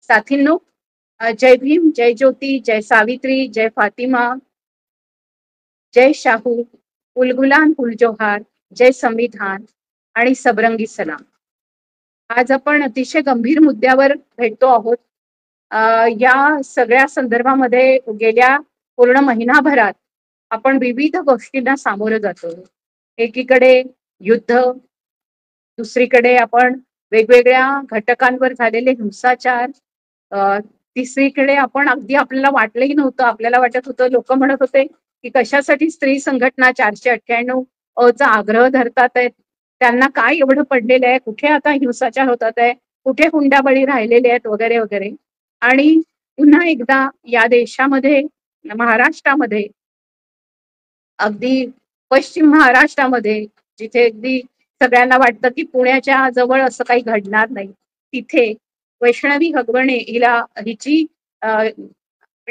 साथींनो, जय भीम, जय ज्योती, जय सावित्री, जय फातिमा, जय शाहू, उलगुलान उलजोहार, जय संविधान आणि सबरंगी सलाम. आज आपण अतिशय गंभीर मुद्द्यावर भेटतो आहोत. या सगळ्या संदर्भामध्ये गेल्या पूर्ण महिनाभरात आपण विविध गोष्टींना सामोरं जातो. एकीकडे युद्ध, दुसरीकडे आपण वेगवेगळ्या घटकांवर झालेले हिंसाचार, तिसरीकडे आपण अगदी आपल्याला वाटलंही नव्हतं, आपल्याला वाटत होतं, लोक म्हणत होते की कशासाठी स्त्री संघटना 498 चा आग्रह धरतात आहेत, त्यांना काय एवढं पडलेलं आहे, कुठे आता हिंसाचार होतात आहे, कुठे हुंडाबळी राहिलेले आहेत वगैरे वगैरे. आणि पुन्हा एकदा या देशामध्ये, महाराष्ट्रामध्ये, अगदी पश्चिम महाराष्ट्रामध्ये, जिथे अगदी सगळ्यांना वाटतं की पुण्याच्या जवळ असं काही घडणार नाही, तिथे वैष्णवी हगवणे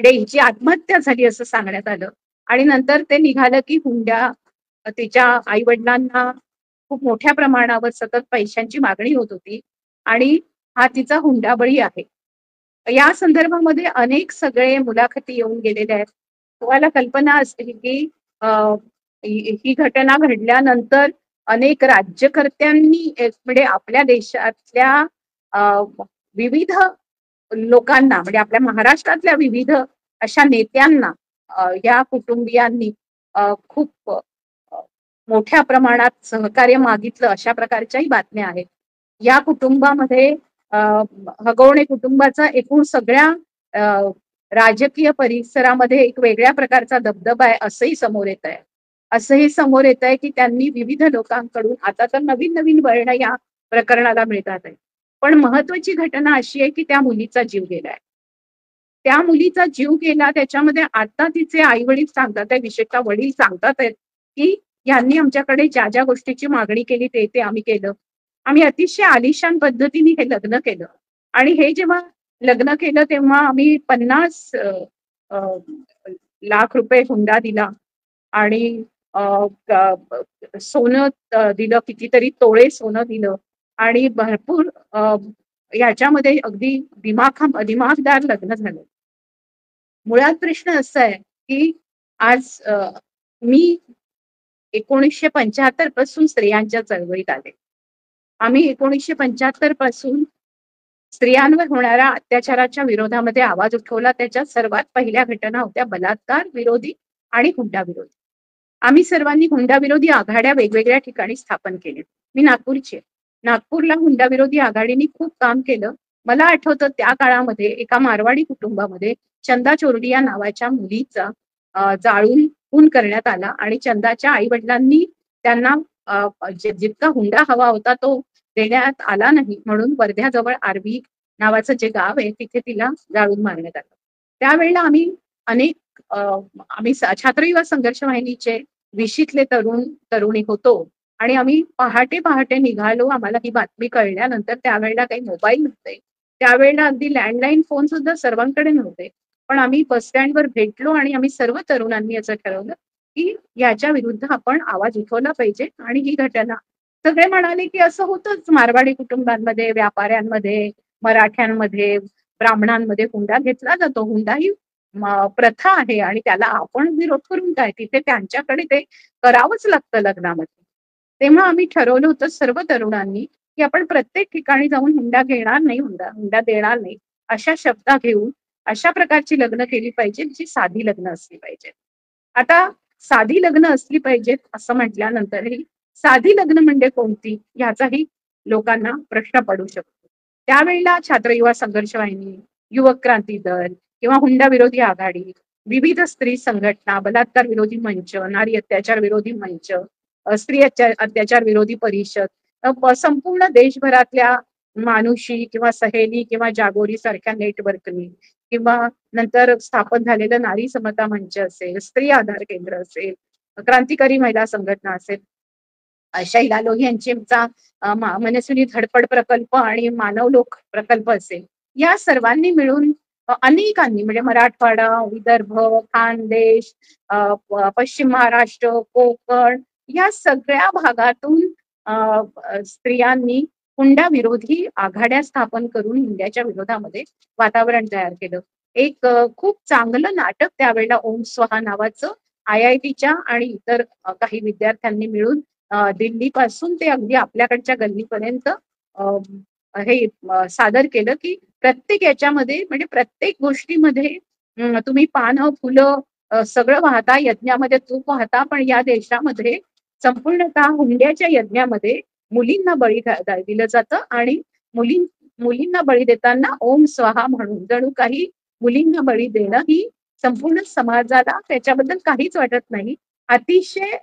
हिची आत्महत्या झाली असं सांगण्यात आलं. आणि नंतर ते निघालं की हुंडा, तिच्या आई वडिलांना खूप मोठ्या प्रमाणावर सतत पैशांची मागणी होत होती आणि हा तिचा हुंडाबळी आहे. या संदर्भामध्ये अनेक सगळे मुलाखती येऊन गेलेल्या आहेत. तुम्हाला कल्पना असेल की ही घटना घडल्यानंतर अनेक राज्यकर्त्यांनी म्हणजे आपल्या देशातल्या विविध लोकांना, म्हणजे आपल्या महाराष्ट्रातल्या विविध अशा नेत्यांना या कुटुंबियांनी खूप मोठ्या प्रमाणात सहकार्य मागितलं, अशा प्रकारच्याही बातम्या आहेत. या कुटुंबामध्ये हगवणे कुटुंबाचा एकूण सगळ्या राजकीय परिसरामध्ये एक वेगळ्या प्रकारचा दबदबा आहे असंही समोर येत आहे. असंही समोर येत आहे की त्यांनी विविध लोकांकडून, आता तर नवीन नवीन वळण या प्रकरणाला मिळतात आहे, पण महत्वाची घटना अशी आहे की त्या मुलीचा जीव गेलाय. त्या मुलीचा जीव गेला, त्याच्यामध्ये आता तिचे आई वडील सांगतात आहे, विशेषतः वडील सांगतात आहेत की यांनी आमच्याकडे ज्या ज्या गोष्टीची मागणी केली ते ते आम्ही केलं. आम्ही अतिशय आलिशान पद्धतीने हे लग्न केलं आणि हे जेव्हा लग्न केलं तेव्हा आम्ही 50 लाख रुपये हुंडा दिला आणि सोनं दिलं, कितीतरी तोळे सोनं दिलं आणि भरपूर याच्यामध्ये अगदी दिमागदार लग्न झालं. मुळात प्रश्न असा आहे की आज मी 1975 पासून स्त्रियांच्या चळवळीत आले. आम्ही 1975 पासून स्त्रियांवर होणाऱ्या अत्याचाराच्या विरोधामध्ये आवाज उठवला. त्याच्या सर्वात पहिल्या घटना होत्या बलात्कार विरोधी आणि हुंडा विरोधी. आम्ही सर्वांनी हुंडा विरोधी आघाड्या वेगवेगळ्या ठिकाणी स्थापन केल्या. मी नागपूरची आहे. नागपूरला हुंडा विरोधी आघाडीने खूप काम केलं. मला आठवतं त्या काळामध्ये एका मारवाडी कुटुंबामध्ये चंदा चोरडिया नावाच्या मुलीचा जाळून खून करण्यात आला आणि चंदाच्या आई वडिलांनी त्यांना जितका हुंडा हवा होता तो देण्यात आला नाही, म्हणून वर्ध्याजवळ आर्वी नावाचं जे गाव आहे तिथे तिला जाळून मारण्यात आलं. त्यावेळेला आम्ही छात्रयुवा संघर्ष वाहिनीचे 20शीतले तरुणी होतो आणि आम्ही पहाटे पहाटे निघालो. आम्हाला ही बातमी कळल्यानंतर, त्यावेळेला काही मोबाईल नव्हते, त्यावेळेला अगदी लँडलाईन फोन सुद्धा सर्वांकडे नव्हते, पण आम्ही बस स्टँडवर भेटलो आणि आम्ही सर्व तरुणांनी असं ठरवलं की याच्या विरुद्ध आपण आवाज उठवला पाहिजे. आणि ही घटना, सगळे म्हणाले की असं होतंच मारवाडी कुटुंबांमध्ये, व्यापाऱ्यांमध्ये, मराठ्यांमध्ये, ब्राह्मणांमध्ये हुंडा घेतला जातो, हुंडा ही प्रथा आहे आणि त्याला आपण विरोध करून काय, तिथे त्यांच्याकडे ते करावंच लागतं लग्नामध्ये. तेव्हा आम्ही ठरवलं होतं सर्व तरुणांनी की आपण प्रत्येक ठिकाणी जाऊन हुंडा घेणार नाही, हुंडा देणार नाही, अशा शब्द घेऊन अशा प्रकारची लग्न केली पाहिजे जी साधी लग्न असली पाहिजे. आता साधी लग्न असली पाहिजेत असं म्हटल्यानंतरही साधी लग्न म्हणजे कोणती, याचाही लोकांना प्रश्न पडू शकतो. त्यावेळेला छात्रयुवा संघर्ष वाहिनी, युवक क्रांती दल किंवा हुंडा विरोधी आघाडी, विविध स्त्री संघटना, बलात्कार विरोधी मंच, नारी अत्याचार विरोधी मंच, स्त्री अत्याचार विरोधी परिषद, संपूर्ण देशभरातल्या मानुषी किंवा सहेली किंवा जागोरी सारख्या नेटवर्कनी, किंवा नंतर स्थापन झालेलं नारी समता मंच असेल, स्त्री आधार केंद्र असेल, क्रांतिकारी महिला संघटना असेल, शैला लोही यांचा मनस्विनी धडपड प्रकल्प आणि मानवलोक प्रकल्प असेल, या सर्वांनी मिळून अनेकांनी, म्हणजे मराठवाडा, विदर्भ, खानदेश, पश्चिम महाराष्ट्र, कोकण, या सगळ्या भागातून स्त्रियांनी हुंडा विरोधी आघाड्या स्थापन करून हुंड्याच्या विरोधामध्ये वातावरण तयार केलं. एक खूप चांगलं नाटक त्यावेळेला ओम स्वाहा नावाचं IITच्या आणि इतर काही विद्यार्थ्यांनी मिळून दिल्लीपासून ते अगदी आपल्याकडच्या गल्लीपर्यंत हे सादर केलं, की प्रत्येक याच्यामध्ये म्हणजे प्रत्येक गोष्टीमध्ये तुम्ही पानं, फुलं सगळं वाहता, यज्ञामध्ये तूप वाहता, पण या देशामध्ये संपूर्णतः हुंड्याच्या यज्ञामध्ये मुलींना बळी दिलं जातं आणि मुलींना बळी देताना ओम स्वाहा म्हणून जणू काही मुलींना बळी देणं ही संपूर्ण समाजाला त्याच्याबद्दल काहीच वाटत नाही. अतिशय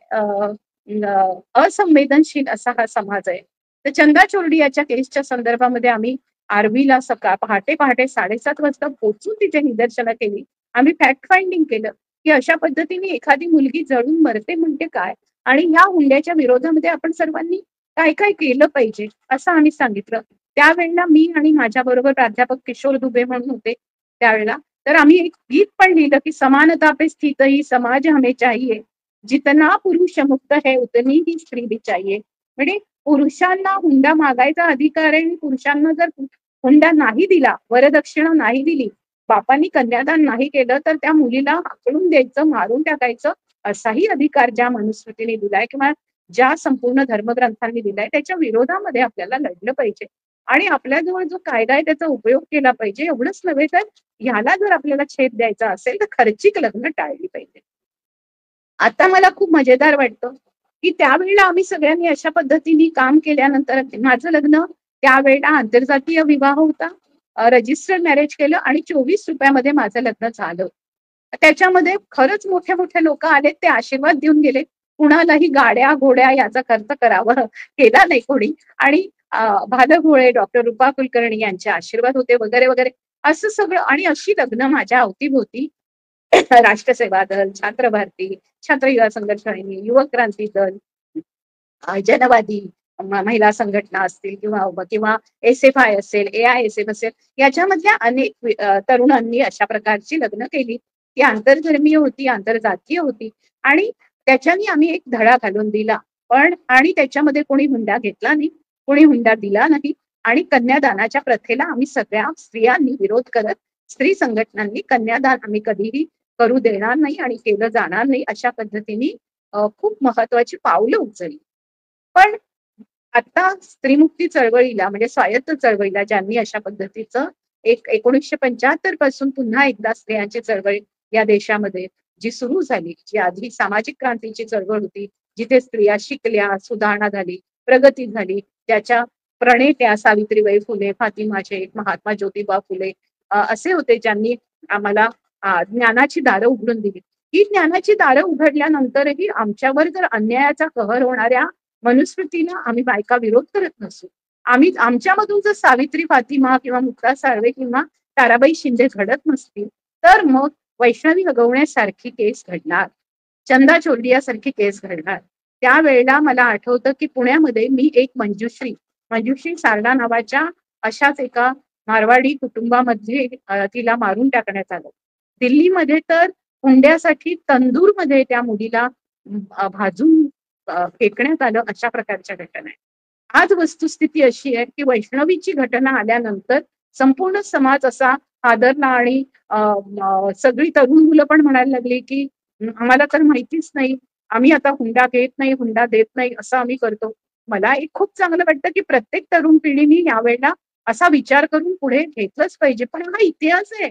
असंवेदनशील असा हा समाज आहे. तर चंदा चोरडियाच्या केसच्या संदर्भामध्ये आम्ही आर्वीला पहाटे 7:30 वाजता पोहोचून तिथे निदर्शनं केली. आम्ही फॅक्ट फाइंडिंग केलं की अशा पद्धतीने एखादी मुलगी जळून मरते म्हणजे काय, आणि ह्या हुंड्याच्या विरोधामध्ये आपण सर्वांनी काय काय केलं पाहिजे असं आम्ही सांगितलं. त्यावेळेला मी आणि माझ्या बरोबर प्राध्यापक किशोर दुबे म्हणून होते त्यावेळेला. तर आम्ही एक गीत पण लिहिलं की समानता पे स्थित ही समाज हमें चाहिए, जितना पुरुष मुक्त है उतनी ही स्त्री भी चाहिए. म्हणजे पुरुषांना हुंडा मागायचा अधिकार आहे आणि पुरुषांना जर हुंडा नाही दिला, वरदक्षिणा नाही दिली, बापांनी कन्यादान नाही केलं, तर त्या मुलीला हाकलून द्यायचं, मारून टाकायचं असाही अधिकार ज्या मनुस्मृतीने दिलाय किंवा ज्या संपूर्ण धर्मग्रंथांनी दिलाय त्याच्या विरोधामध्ये आपल्याला लढलं पाहिजे. आणि आपल्याजवळ जो कायदा आहे त्याचा उपयोग केला पाहिजे. एवढंच नव्हे तर ह्याला जर आपल्याला छेद द्यायचा असेल तर खर्चिक लग्न टाळली पाहिजे. आता मला खूप मजेदार वाटतं की त्यावेळेला आम्ही सगळ्यांनी अशा पद्धतीने काम केल्यानंतर माझं लग्न त्यावेळेला आंतरजातीय विवाह होता. रजिस्टर्ड मॅरेज केलं आणि 24 रुपयामध्ये माझं लग्न झालं. त्याच्यामध्ये खरंच मोठे मोठे लोक आले, ते आशीर्वाद देऊन गेले. कुणालाही गाड्या घोड्या याचा खर्च करावं केला नाही कोणी. आणि भादघोळे डॉक्टर रुपा कुलकर्णी यांचे आशीर्वाद होते वगैरे वगैरे असं सगळं. आणि अशी लग्न माझ्या अवतीभोवती राष्ट्रसेवा दल, छात्र भारती, छात्र युवा संघटना, युवक क्रांती दल, जनवादी महिला संघटना असतील किंवा किंवा SFI असेल, AISF असेल, याच्यामधल्या अनेक तरुणांनी अशा प्रकारची लग्न केली. ती आंतरधर्मीय होती, आंतरजातीय होती आणि त्याच्यानी आम्ही एक धडा घालून दिला. पण आणि त्याच्यामध्ये कोणी हुंडा घेतला नाही, कोणी हुंडा दिला नाही. आणि कन्यादानाच्या प्रथेला आम्ही सगळ्या स्त्रियांनी विरोध करत, स्त्री संघटनांनी कन्यादान आम्ही कधीही करू देणार नाही आणि केलं जाणार नाही अशा पद्धतीने खूप महत्वाची पावलं उचलली. पण आता स्त्रीमुक्ती चळवळीला म्हणजे स्वायत्त चळवळीला ज्यांनी अशा पद्धतीचं 1975 पासून पुन्हा एकदा स्त्रियांची चळवळ या देशामध्ये जी सुरू झाली, जी आधी सामाजिक क्रांतीची चळवळ होती, जिथे स्त्रिया शिकल्या, सुधारणा झाली, प्रगती झाली, त्याच्या प्रणेत्या सावित्रीबाई फुले, फातिमा शेख, महात्मा ज्योतिबा फुले असे होते ज्यांनी आम्हाला ज्ञानाची दारं उघडून दिली. ही ज्ञानाची दारं उघडल्यानंतरही आमच्यावर जर अन्यायाचा कहर होणाऱ्या मनुस्मृतीला आम्ही बायका विरोध करत नसू, आम्ही आमच्यामधून जर सावित्री, फातिमा किंवा मुक्ता साळवे किंवा ताराबाई शिंदे घडत नसतील, तर मग वैष्णवी हगवण्यासारखी केस घडणार, चंदा चोरडियासारखी केस घडणार. त्यावेळेला मला आठवतं की पुण्यामध्ये मी एक मंजुश्री सारडा नावाच्या अशाच एका मारवाडी कुटुंबामध्ये तिला मारून टाकण्यात आलं. दिल्लीमध्ये तर हुंड्यासाठी तंदूरमध्ये त्या मुलीला भाजून फेकण्यात आलं. अशा प्रकारच्या घटना आहेत. आज वस्तुस्थिती अशी आहे की वैष्णवीची घटना आल्यानंतर संपूर्ण समाज असा हादरला आणि सगळी तरुण मुलं पण म्हणायला लागली की आम्हाला तर माहितीच नाही, आम्ही आता हुंडा घेत नाही, हुंडा देत नाही, असं आम्ही करतो. मला एक खूप चांगलं वाटतं की प्रत्येक तरुण पिढीने यावेळेला असा विचार करून पुढे घेतलंच पाहिजे. पण हा इतिहास आहे,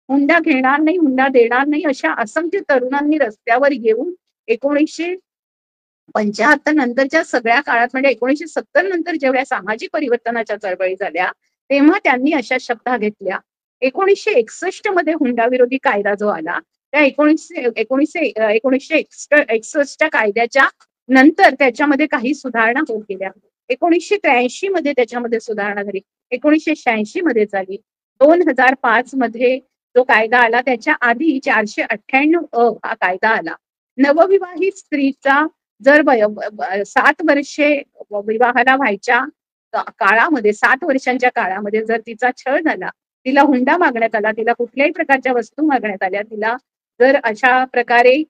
हुंडा घेणार नाही, हुंडा देणार नाही अशा असंख्य तरुणांनी रस्त्यावर येऊन 1975 नंतरच्या सगळ्या काळात म्हणजे 1970 नंतर जेवढ्या सामाजिक परिवर्तनाच्या चळवळी झाल्या तेव्हा त्यांनी अशा शब्दा घेतल्या. 1961 मध्ये हुंडा विरोधी कायदा जो आला त्या 1961च्या कायद्याच्या नंतर त्याच्यामध्ये काही सुधारणा होत गेल्या. 1983 मध्ये त्याच्यामध्ये सुधारणा झाली, 1986 मध्ये झाली, 2005 मध्ये जो कायदा आला त्याच्या आधी 498 हा कायदा आला. नवविवाहित स्त्रीचा जर 7 वर्षे विवाहाला व्हायच्या काळामध्ये 7 वर्षांच्या काळामध्ये जर तिचा छळ झाला, तिला हुंडा मागण्यात आला, तिला कुठल्याही प्रकारच्या वस्तू मागण्यात आल्या, तिला जर अशा प्रकारे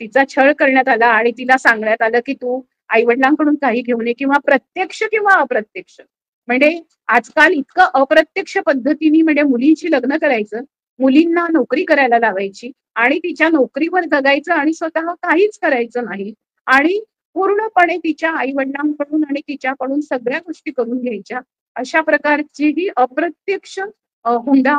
तिचा छळ करण्यात आला आणि तिला सांगण्यात आलं की तू आईवडिलांकडून काही घेऊ नये किंवा प्रत्यक्ष किंवा अप्रत्यक्ष म्हणजे आजकाल इतकं अप्रत्यक्ष पद्धतीने म्हणजे मुलींची लग्न करायचं, मुलींना नोकरी करायला लावायची आणि तिच्या नोकरीवर जगायचं आणि स्वतः काहीच करायचं नाही आणि पूर्णपणे तिच्या आई वडिलांकडून आणि तिच्याकडून सगळ्या गोष्टी करून घ्यायच्या. अशा प्रकारची ही अप्रत्यक्ष हुंडा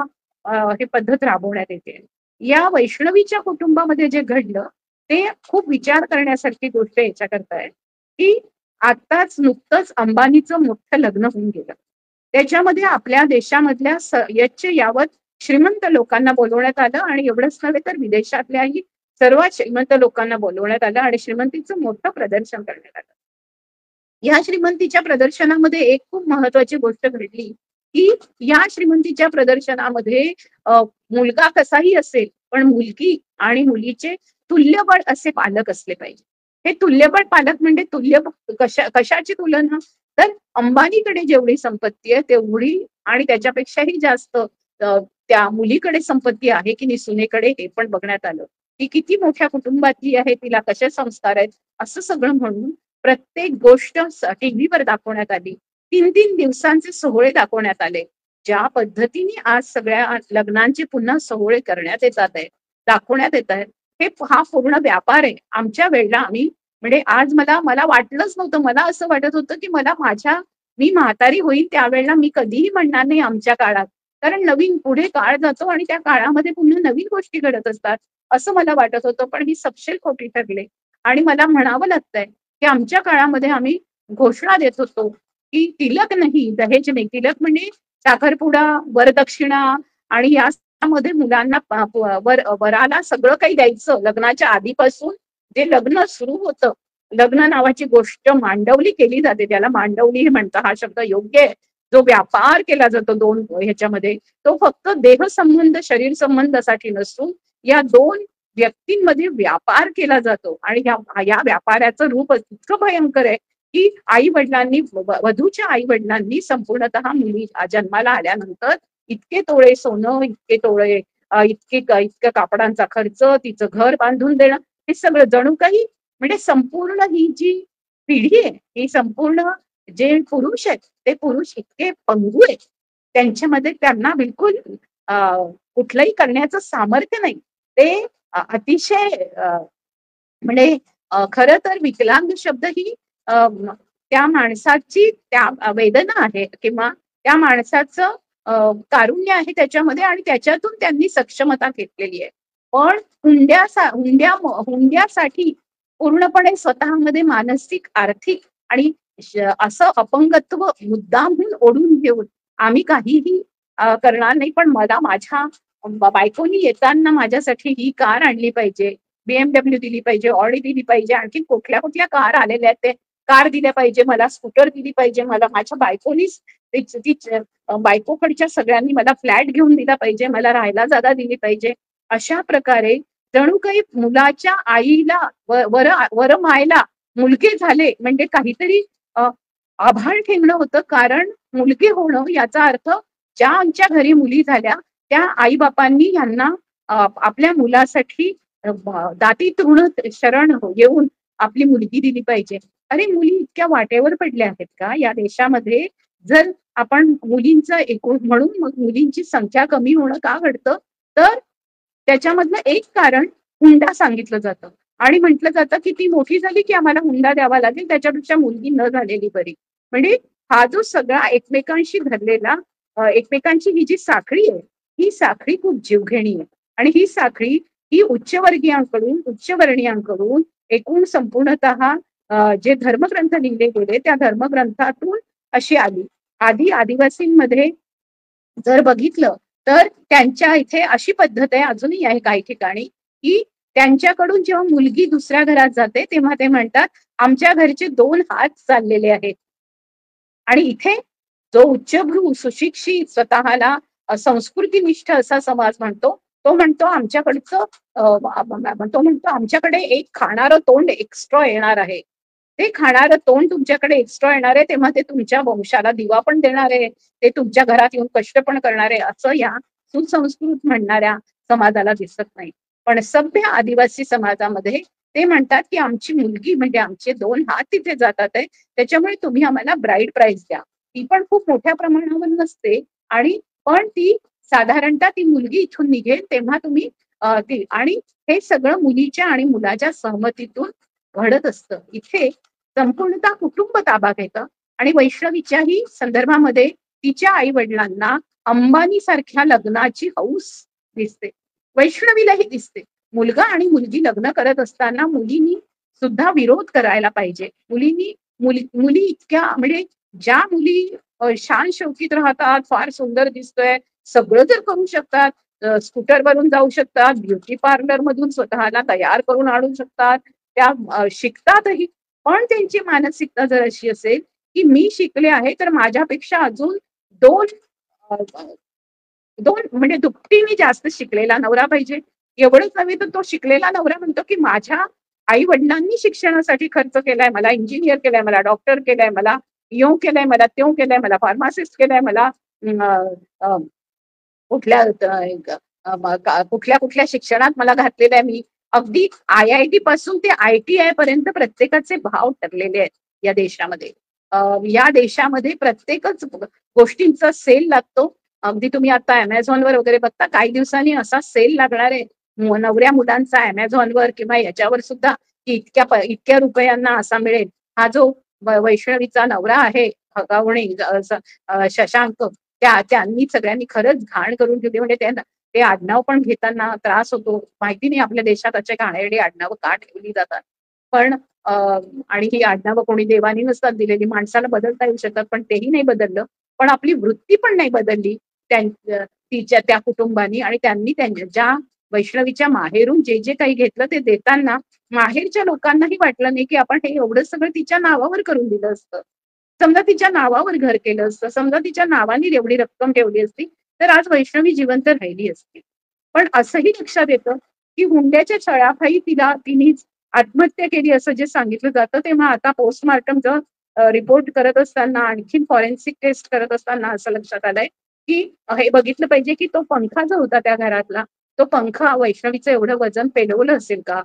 हे पद्धत राबवण्यात येते. या वैष्णवीच्या कुटुंबामध्ये जे घडलं ते खूप विचार करण्यासारखी गोष्ट याच्याकरता आहे, की आत्ताच नुकतंच अंबानीचं मोठं लग्न होऊन गेलं. त्याच्यामध्ये आपल्या देशामधल्या यच्च यावत श्रीमंत लोकांना बोलवण्यात आलं आणि एवढंच नव्हे तर विदेशातल्याही सर्वात श्रीमंत लोकांना बोलवण्यात आलं आणि श्रीमंतीचं मोठं प्रदर्शन करण्यात आलं. या श्रीमंतीच्या प्रदर्शनामध्ये एक खूप महत्वाची गोष्ट घडली, की या श्रीमंतीच्या प्रदर्शनामध्ये मुलगा कसाही असेल, पण मुलगी आणि मुलीचे तुल्यबळ असे पालक असले पाहिजे. हे तुल्यबळ पालक म्हणजे कशाची तुलना? तर अंबानीकडे जेवढी संपत्ती आहे तेवढी आणि त्याच्यापेक्षाही जास्त त्या मुलीकडे संपत्ती आहे की नाही सुनेकडे, हे पण बघण्यात आलं. ती किती मोठ्या कुटुंबातली आहे, तिला कसे संस्कार आहेत, असं सगळं म्हणून प्रत्येक गोष्ट टीव्हीवर दाखवण्यात आली. 3-3 दिवसांचे सोहळे दाखवण्यात आले. ज्या पद्धतीने आज सगळ्या लग्नांचे पुन्हा सोहळे करण्यात येतात आहे, दाखवण्यात येत आहेत, हा पूर्ण व्यापार आहे. आमच्या वेळेला आम्ही म्हणजे आज मला मला वाटलंच नव्हतं. मला असं वाटत होतं की मी म्हातारी होईल त्यावेळेला मी कधीही म्हणणार नाही आमच्या काळात. कारण नवीन पुढे काळ जातो आणि त्या काळामध्ये पुन्हा नवीन गोष्टी घडत असतात, असं मला वाटत होतं. पण ही सपशेल खोटी ठरले आणि मला म्हणावं लागतंय की आमच्या काळामध्ये आम्ही घोषणा देत होतो की तिलक नाही, दहेज नाही. तिलक म्हणजे साखरपुडा, वरदक्षिणा आणि यामध्ये मुलांना वराला सगळं काही द्यायचं. लग्नाच्या आधीपासून जे लग्न सुरू होतं, लग्न नावाची गोष्ट मांडवली केली जाते, त्याला मांडवली हे म्हणतात, हा शब्द योग्य आहे. जो व्यापार केला जातो दोन ह्याच्यामध्ये, तो फक्त देहसंबंध शरीर संबंधासाठी नसून या दोन व्यक्तींमध्ये व्यापार केला जातो आणि या व्यापाराचं रूप इतकं भयंकर आहे की आई वडिलांनी वधूच्या आई वडिलांनी संपूर्णतः मुली जन्माला आल्यानंतर इतके तोळे सोनं, इतके तोळे इतक्या कापडांचा खर्च, तिचं घर बांधून देणं, हे सगळं जणू काही म्हणजे संपूर्ण ही जी पिढी आहे, ही संपूर्ण जे पुरुष आहेत ते पुरुष इतके पंगू आहेत, त्यांच्यामध्ये त्यांना बिलकुल कुठलंही करण्याचं सामर्थ्य नाही. ते अतिशय म्हणजे खरं तर विकलांग शब्द ही त्या माणसाची त्या वेदना आहे किंवा त्या माणसाचं कारुण्य आहे त्याच्यामध्ये आणि त्याच्यातून त्यांनी सक्षमता घेतलेली आहे. पण हुंड्यासाठी पूर्णपणे स्वतःमध्ये मानसिक, आर्थिक आणि असं अपंगत्व मुद्दामहून ओढून घेऊन आम्ही काहीही करणार नाही. पण मला माझ्या बायकोनी येताना माझ्यासाठी ही कार आणली पाहिजे, BMW दिली पाहिजे, ऑडी दिली पाहिजे, आणखी कुठल्या कुठल्या कार आलेल्या आहेत ते कार दिल्या पाहिजे, मला स्कूटर दिली पाहिजे, मला माझ्या बायकोनीच बायकोकडच्या सगळ्यांनी मला फ्लॅट घेऊन दिला पाहिजे, मला राहायला जागा दिली पाहिजे. अशा प्रकारे जणू काही मुलाच्या आईला वरमायला मुलगे झाले म्हणजे काहीतरी आभाळ ठेवणं होतं. कारण मुलगे होणं याचा अर्थ ज्या आमच्या घरी मुली झाल्या त्या आई बापांनी यांना आपल्या मुलासाठी दाती तृण शरण येऊन आपली मुलगी दिली पाहिजे. अरे मुली इतक्या वाटेवर पडल्या आहेत का या देशामध्ये? जर आपण मुलींचं एकूण म्हणून मग मुलींची संख्या कमी होणं का घडतं? तर त्याच्यामधलं एक कारण हुंडा सांगितलं जातं आणि म्हटलं जातं की ती मोठी झाली की आम्हाला हुंडा द्यावा लागेल, त्याच्यापेक्षा मुलगी न झालेली बरी. म्हणजे हा जो सगळा एकमेकांशी धरलेला एकमेकांची ही जी साखळी आहे, ही साखळी खूप जीवघेणी आहे आणि ही साखळी ही उच्चवर्गीयांकडून उच्चवर्णीयांकडून एकूण संपूर्णतः जे धर्मग्रंथ लिहिले गेले त्या धर्मग्रंथातून अशी आली. आधी आदिवासींमध्ये जर बघितलं तर त्यांच्या इथे अशी पद्धत आहे, अजूनही आहे काही ठिकाणी, की त्यांच्याकडून जेव्हा मुलगी दुसऱ्या घरात जाते तेव्हा ते म्हणतात आमच्या घरचे 2 हात चाललेले आहेत. आणि इथे जो उच्चभ्रू सुशिक्षित स्वतःला संस्कृतीनिष्ठ असा समाज म्हणतो, तो म्हणतो आमच्याकडे एक खाणारं तोंड एक्स्ट्रा येणार आहे. ते खाणारं तोंड तुमच्याकडे एक्स्ट्रा येणार आहे तेव्हा ते तुमच्या वंशाला दिवा पण देणार आहे, ते तुमच्या घरात येऊन कष्ट पण करणार आहे, असं या सुसंस्कृत म्हणणाऱ्या समाजाला दिसत नाही. पण सभ्य आदिवासी समाजामध्ये ते म्हणतात की आमची मुलगी म्हणजे आमचे 2 हात तिथे जातात आहे, त्याच्यामुळे तुम्ही आम्हाला ब्राईड प्राइस द्या. ती पण खूप मोठ्या प्रमाणावर नसते, आणि पण ती साधारणतः ती मुलगी इथून निघेल तेव्हा तुम्ही ती, आणि हे सगळं मुलीच्या आणि मुलाच्या सहमतीतून घडत असतं. इथे संपूर्णतः कुटुंब ताबा घेतं, आणि वैष्णवीच्याही संदर्भामध्ये तिच्या आई वडिलांना अंबानी सारख्या लग्नाची हौस दिसते, वैष्णवीलाही दिसते. मुलगा आणि मुलगी लग्न करत असताना मुलींनी सुद्धा विरोध करायला पाहिजे. मुली इतक्या म्हणजे ज्या मुली शान शौकीत राहतात, फार सुंदर दिसतोय, सगळं जर करू शकतात, स्कूटरवरून जाऊ शकतात, ब्युटी पार्लर मधून स्वतःला तयार करून आणू शकतात, त्या शिकतातही. पण त्यांची मानसिकता जर अशी असेल की मी शिकले आहे तर माझ्यापेक्षा अजून दोन अ, दोन म्हणजे दुपटीने जास्त शिकलेला नवरा पाहिजे. एवढंच नव्हे तर तो शिकलेला नवरा म्हणतो की माझ्या आई वडिलांनी शिक्षणासाठी खर्च केलाय, मला इंजिनियर केलाय, मला डॉक्टर केलाय, मला यो केलंय, मला त्यो केलंय, मला फार्मासिस्ट केलंय, मला कुठल्या कुठल्या कुठल्या शिक्षणात मला घातलेलं आहे मी. अगदी IIT पासून ते ITI पर्यंत प्रत्येकाचे भाव ठरलेले आहेत या देशामध्ये. या देशामध्ये प्रत्येकच गोष्टींचा सेल लागतो. अगदी तुम्ही आता Amazonवर वगैरे बघता, काही दिवसांनी असा सेल लागणार आहे नवऱ्या मुलांचा Amazonवर किंवा याच्यावर सुद्धा, की इतक्या रुपयांना असा मिळेल. हा जो वैष्णवीचा नवरा आहे हगावणे शशांक, त्यांनी सगळ्यांनी खरंच घाण करून ठेवली. म्हणजे ते आडनाव पण घेताना त्रास होतो. माहिती नाही आपल्या देशात अशा घाणेरडी आडनावं का ठेवली जातात. पण आणि ही आडनावं कोणी देवानी नसतात दिलेली, माणसाला बदलता येऊ शकतात, पण तेही नाही बदललं. पण आपली वृत्ती पण नाही बदलली तिच्या त्या कुटुंबानी, आणि त्यांनी ज्या वैष्णवीच्या माहेरून जे जे काही घेतलं ते देताना माहेरच्या लोकांनाही वाटलं नाही की आपण हे एवढं सगळं तिच्या नावावर करून दिलं असतं. समजा तिच्या नावावर घर केलं असतं, समजा तिच्या नावाने एवढी रक्कम ठेवली असती, तर आज वैष्णवी जिवंत राहिली असती. पण असंही लक्षात येतं की हुंड्याच्या छळाखाली तिने आत्महत्या केली असं जे सांगितलं जातं, तेव्हा आता पोस्टमार्टमचं रिपोर्ट करत असताना, आणखीन फॉरेन्सिक टेस्ट करत असताना असं लक्षात आलंय की हे बघितलं पाहिजे की तो पंखा जो होता त्या घरातला, तो पंखा वैष्णवीचं एवढं वजन पेलवलं असेल का?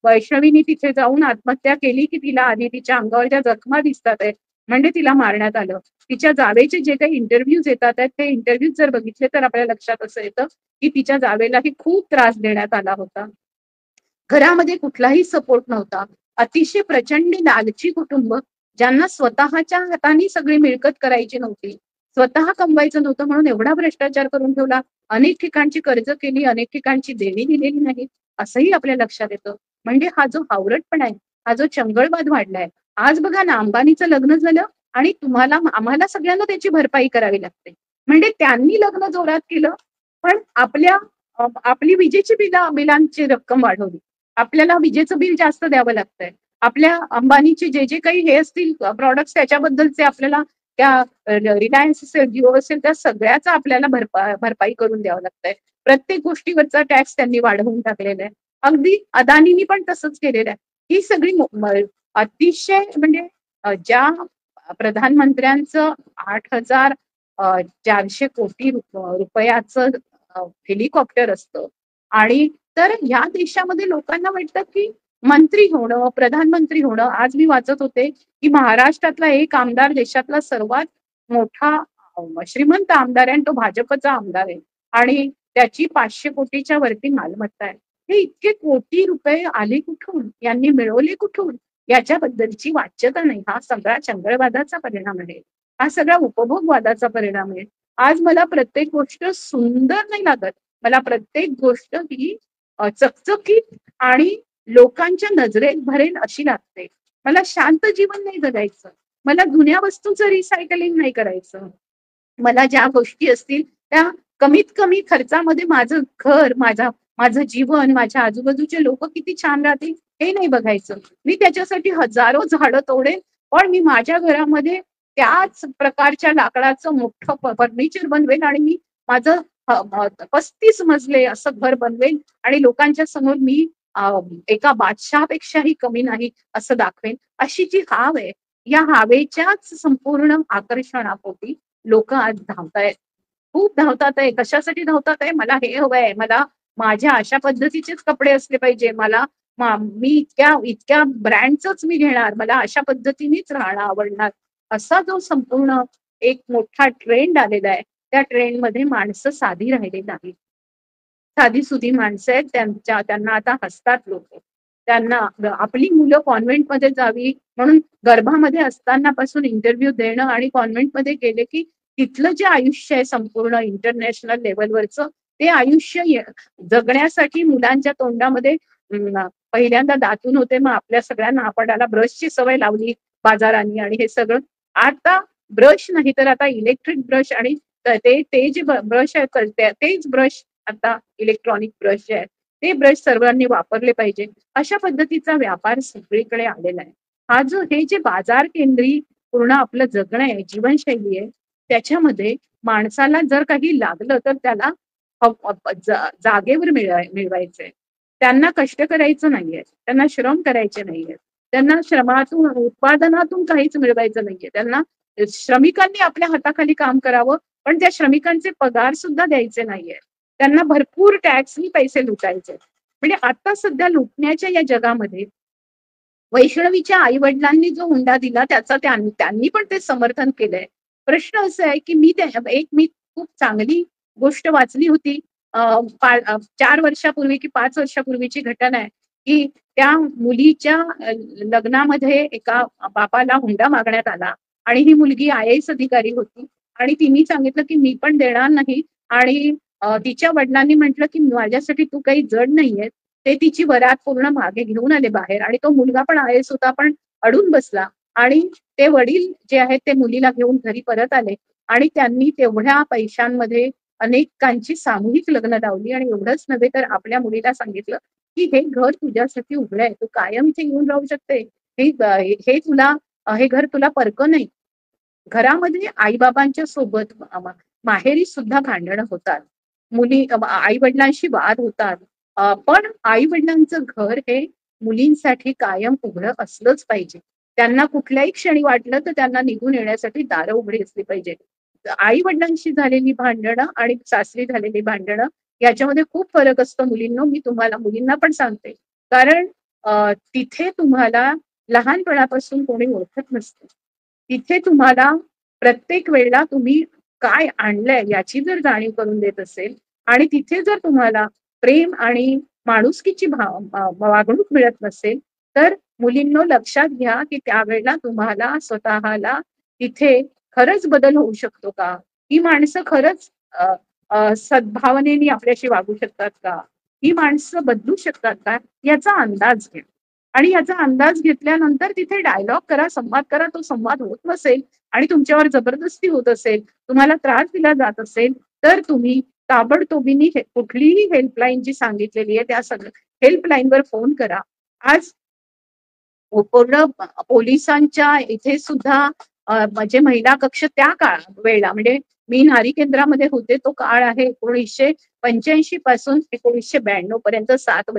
वैष्णवीने तिथे जाऊन आत्महत्या केली की तिला आधी तिच्या अंगावर ज्या जखमा दिसतात आहेत म्हणजे तिला मारण्यात आलं. तिच्या जावेचे जे काही इंटरव्ह्यूज येतात आहेत ते इंटरव्ह्यूज जर बघितले तर आपल्या लक्षात असं येतं की तिच्या जावेलाही खूप त्रास देण्यात आला होता. घरामध्ये कुठलाही सपोर्ट नव्हता. अतिशय प्रचंड लालची कुटुंब, ज्यांना स्वतःच्या हाताने सगळी मिळकत करायची नव्हती, स्वतः कमवायचं नव्हतं, म्हणून एवढा भ्रष्टाचार करून ठेवला. अनेक ठिकाणची कर्ज केली, अनेक ठिकाणची देणी दिलेली नाही, असंही आपल्या लक्षात येतं. म्हणजे हा जो हावरटपणा आहे, हा जो चंगळवाद वाढलाय. आज बघा ना, अंबानीचं लग्न झालं आणि आम्हाला सगळ्यांना त्याची भरपाई करावी लागते. म्हणजे त्यांनी लग्न जोरात केलं, पण आपली विजेची बिलांची रक्कम वाढवली. आपल्याला विजेचं बिल जास्त द्यावं लागतंय. आपल्या अंबानीचे जे जे काही हे असतील प्रॉडक्ट्स त्याच्याबद्दलचे आपल्याला त्या रिलायन्स असेल, जिओ असेल, त्या सगळ्याचा आपल्याला भरपाई करून द्यावं लागतंय. प्रत्येक गोष्टीवरचा टॅक्स त्यांनी वाढवून टाकलेला आहे. अगदी अदानीनी पण तसंच केलेलं आहे. ही सगळी अतिशय म्हणजे ज्या प्रधानमंत्र्यांचं 8,400 कोटी रुपयाचं हेलिकॉप्टर असतं, आणि तर ह्या देशामध्ये लोकांना वाटतं की मंत्री होणं, प्रधानमंत्री होणं. आज मी वाचत होते की महाराष्ट्रातला एक आमदार देशातला सर्वात मोठा श्रीमंत आमदार आहे, आणि तो भाजपचा आमदार आहे, आणि त्याची 500 कोटीच्या वरती मालमत्ता आहे. हे इतके कोटी रुपये आले कुठून, यांनी मिळवले कुठून, याच्याबद्दलची वाच्यता नाही. हा सगळा चंगळवादाचा परिणाम आहे, हा सगळा उपभोगवादाचा परिणाम आहे. आज मला प्रत्येक गोष्ट सुंदर नाही लागत, मला प्रत्येक गोष्ट ही चकचकीत आणि लोकांच्या नजरेत भरेल अशी लागते. मला शांत जीवन नाही जगायचं, मला जुन्या वस्तूंचं रिसायकलिंग नाही करायचं, मला ज्या गोष्टी असतील त्या कमीत कमी खर्चामध्ये माझं घर, माझं जीवन, माझ्या आजूबाजूचे लोक किती छान राहतील हे नाही बघायचं. मी त्याच्यासाठी हजारो झाडं तोडेन, पण मी माझ्या घरामध्ये त्याच प्रकारच्या लाकडाचं मोठं फर्निचर बनवेल, आणि मी माझं 35 मजले असं घर बनवेल, आणि लोकांच्या समोर मी एका बादशहापेक्षाही कमी नाही असं दाखवेन. अशी जी हाव आहे, या हावेच्याच संपूर्ण आकर्षणापोटी लोक आज धावतायत, खूप धावतात आहे. कशासाठी धावतात आहे? मला हे हवंय, मला माझ्या अशा पद्धतीचेच कपडे असले पाहिजे, मी इतक्या इतक्या ब्रँडच मी घेणार, मला अशा पद्धतीनेच राहणं आवडणार. असा जो संपूर्ण एक मोठा ट्रेंड आलेला आहे, त्या ट्रेंडमध्ये माणसं साधी राहिली नाहीत. साधी-सुधी माणसं आहेत, त्यांना आता हसतात लोकं. त्यांना आपली मुलं कॉन्व्हेंटमध्ये जावी म्हणून गर्भामध्ये असतानापासून इंटरव्ह्यू देणं आणि कॉन्व्हेंटमध्ये गेले की तिथलं जे आयुष्य आहे संपूर्ण इंटरनॅशनल लेव्हलवरचं, ते आयुष्य जगण्यासाठी मुलांच्या तोंडामध्ये पहिल्यांदा दातून होते. मग आपल्या सगळ्यांना आपल्याला ब्रशची सवय लावली बाजारांनी आणि हे सगळं. आता ब्रश नाही तर आता इलेक्ट्रिक ब्रश आणि ते जे ब्रश आहेत तेच ब्रश आता इलेक्ट्रॉनिक ब्रश जे आहेत ते ब्रश सर्वांनी वापरले पाहिजे. अशा पद्धतीचा व्यापार सगळीकडे आलेला आहे. हा जो हे जे बाजार केंद्री पूर्ण आपलं जगणं आहे, जीवनशैली आहे, त्याच्यामध्ये माणसाला जर काही लागलं तर त्याला जागेवर मिळवायचंय. त्यांना कष्ट करायचं नाहीये, त्यांना श्रम करायचे नाहीये, त्यांना श्रमातून उत्पादनातून काहीच मिळवायचं नाहीये. त्यांना श्रमिकांनी आपल्या हाताखाली काम करावं, पण त्या श्रमिकांचे पगार सुद्धा द्यायचे नाहीये. त्यांना भरपूर टॅक्सनी पैसे लुटायचे. म्हणजे आता सध्या लुटण्याच्या या जगामध्ये वैष्णवीच्या आई वडिलांनी जो हुंडा दिला त्याचा त्यांनी पण ते समर्थन केलंय. प्रश्न असा आहे की मी खूप चांगली गोष्ट वाचली होती. 4 वर्षापूर्वी की 5 वर्षापूर्वीची घटना आहे की त्या मुलीच्या लग्नामध्ये एका बापाला हुंडा मागण्यात आला आणि ही मुलगी IAS अधिकारी होती आणि तिने सांगितलं की मी पण देणार नाही आणि तिच्या वडिलांनी म्हटलं की माझ्यासाठी तू काही जड नाहीये. ते तिची वरात पूर्ण मागे घेऊन आले बाहेर आणि तो मुलगा पण IAS होता पण अडून बसला आणि ते वडील जे आहेत ते मुलीला घेऊन घरी परत आले आणि त्यांनी तेवढ्या पैशांमध्ये अनेकांची सामूहिक लग्न लावली आणि एवढंच नव्हे तर आपल्या मुलीला सांगितलं की हे घर तुझ्यासाठी उघडं आहे, तू कायम इथे येऊन राहू शकते. हे घर तुला परकं नाही. घरामध्ये आईबाबांच्या सोबत माहेरी सुद्धा भांडणं होतात. आई वडिलांशी वाद होतात. पण आई वडिलांचं घर हे मुलींसाठी कायम उघडं असलंच पाहिजे. त्यांना कुठल्याही क्षणी वाटलं तर त्यांना निघून येण्यासाठी दारं उघडी असली पाहिजे. आई वडिलांशी झालेली भांडणं आणि सासरी झालेली भांडणं याच्यामध्ये खूप फरक असतो मुलींनो. मी तुम्हाला मुलींना पण सांगते. कारण तिथे तुम्हाला लहानपणापासून कोणी ओळखत नसतं. तिथे तुम्हाला प्रत्येक वेळेला तुम्ही काय आणलंय याची जर जाणीव करून देत असेल आणि तिथे जर तुम्हाला प्रेम आणि माणुसकीची वागणूक मिळत नसेल तर मुलींनो लक्षात घ्या की त्यावेळेला तुम्हाला स्वतःला तिथे खरंच बदल होऊ शकतो का? ही माणसं खरंच सद्भावनेने आपल्याशी वागू शकतात का? ही माणसं बदलू शकतात का? याचा अंदाज घ्या. आणि याचा अंदाज घेतल्यानंतर तिथे डायलॉग करा, संवाद करा. तो संवाद होत नसेल आणि तुमच्यावर जबरदस्ती होत असेल, तुम्हाला त्रास दिला जात असेल, तर तुम्ही ताबडतोबीने कुठलीही हेल्पलाईन जी सांगितलेली आहे त्या सगळ्या हेल्पलाईनवर फोन करा. आज पूर्ण पोलिसांच्या इथे सुद्धा म्हणजे महिला कक्ष त्या वेळेला म्हणजे मी नारी केंद्रामध्ये होते तो काळ आहे 1985 पासून 1992 पर्यंत 7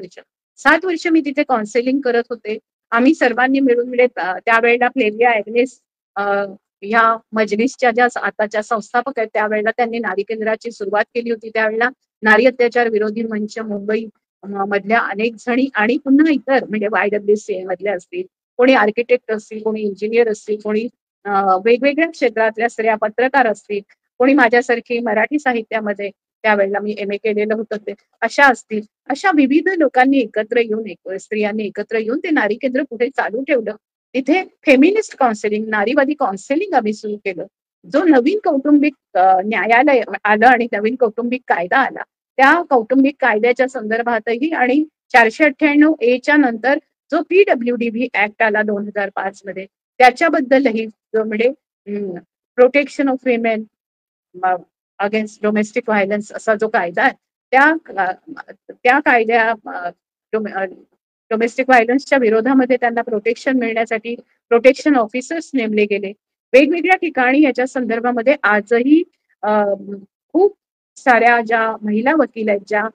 वर्ष मी तिथे काउन्सिलिंग करत होते. आम्ही सर्वांनी मिळून म्हणजे त्यावेळेला फ्लेविया ॲग्नेस ह्या मजलिसच्या ज्या आताच्या संस्थापक आहेत त्यावेळेला त्यांनी नारी केंद्राची सुरुवात केली होती. त्यावेळेला नारी अत्याचार विरोधी मंच मुंबई मधल्या अनेक जणी आणि पुन्हा इतर म्हणजे YWCA मधल्या असतील, कोणी आर्किटेक्ट असतील, कोणी इंजिनियर असतील, कोणी वेगवेगळ्या क्षेत्रातल्या स्त्रिया पत्रकार असतील, कोणी माझ्यासारखी मराठी साहित्यामध्ये त्यावेळेला मी MA केलेलं होतं ते अशा असतील. अशा विविध लोकांनी एकत्र येऊन स्त्रियांनी एकत्र येऊन ते नारी केंद्र पुढे चालू ठेवलं. तिथे फेमिनिस्ट काउन्सिलिंग, नारीवादी काउन्सिलिंग आम्ही सुरू केलं. जो नवीन कौटुंबिक न्यायालय आलं आणि नवीन कौटुंबिक कायदा आला त्या कौटुंबिक कायद्याच्या संदर्भातही आणि 498A च्या नंतर जो PWDB ऍक्ट आला 2005 मध्ये त्याच्याबद्दलही म्हणजे protection of women against domestic violence असा जो कायदा आहे त्या कायद्या डोमेस्टिक व्हायलन्सच्या विरोधामध्ये त्यांना प्रोटेक्शन मिळण्यासाठी प्रोटेक्शन ऑफिसर्स नेमले गेले. वेगवेगळ्या ठिकाणी याच्या संदर्भामध्ये आजही खूप साऱ्या ज्या महिला वकील आहेत ज्या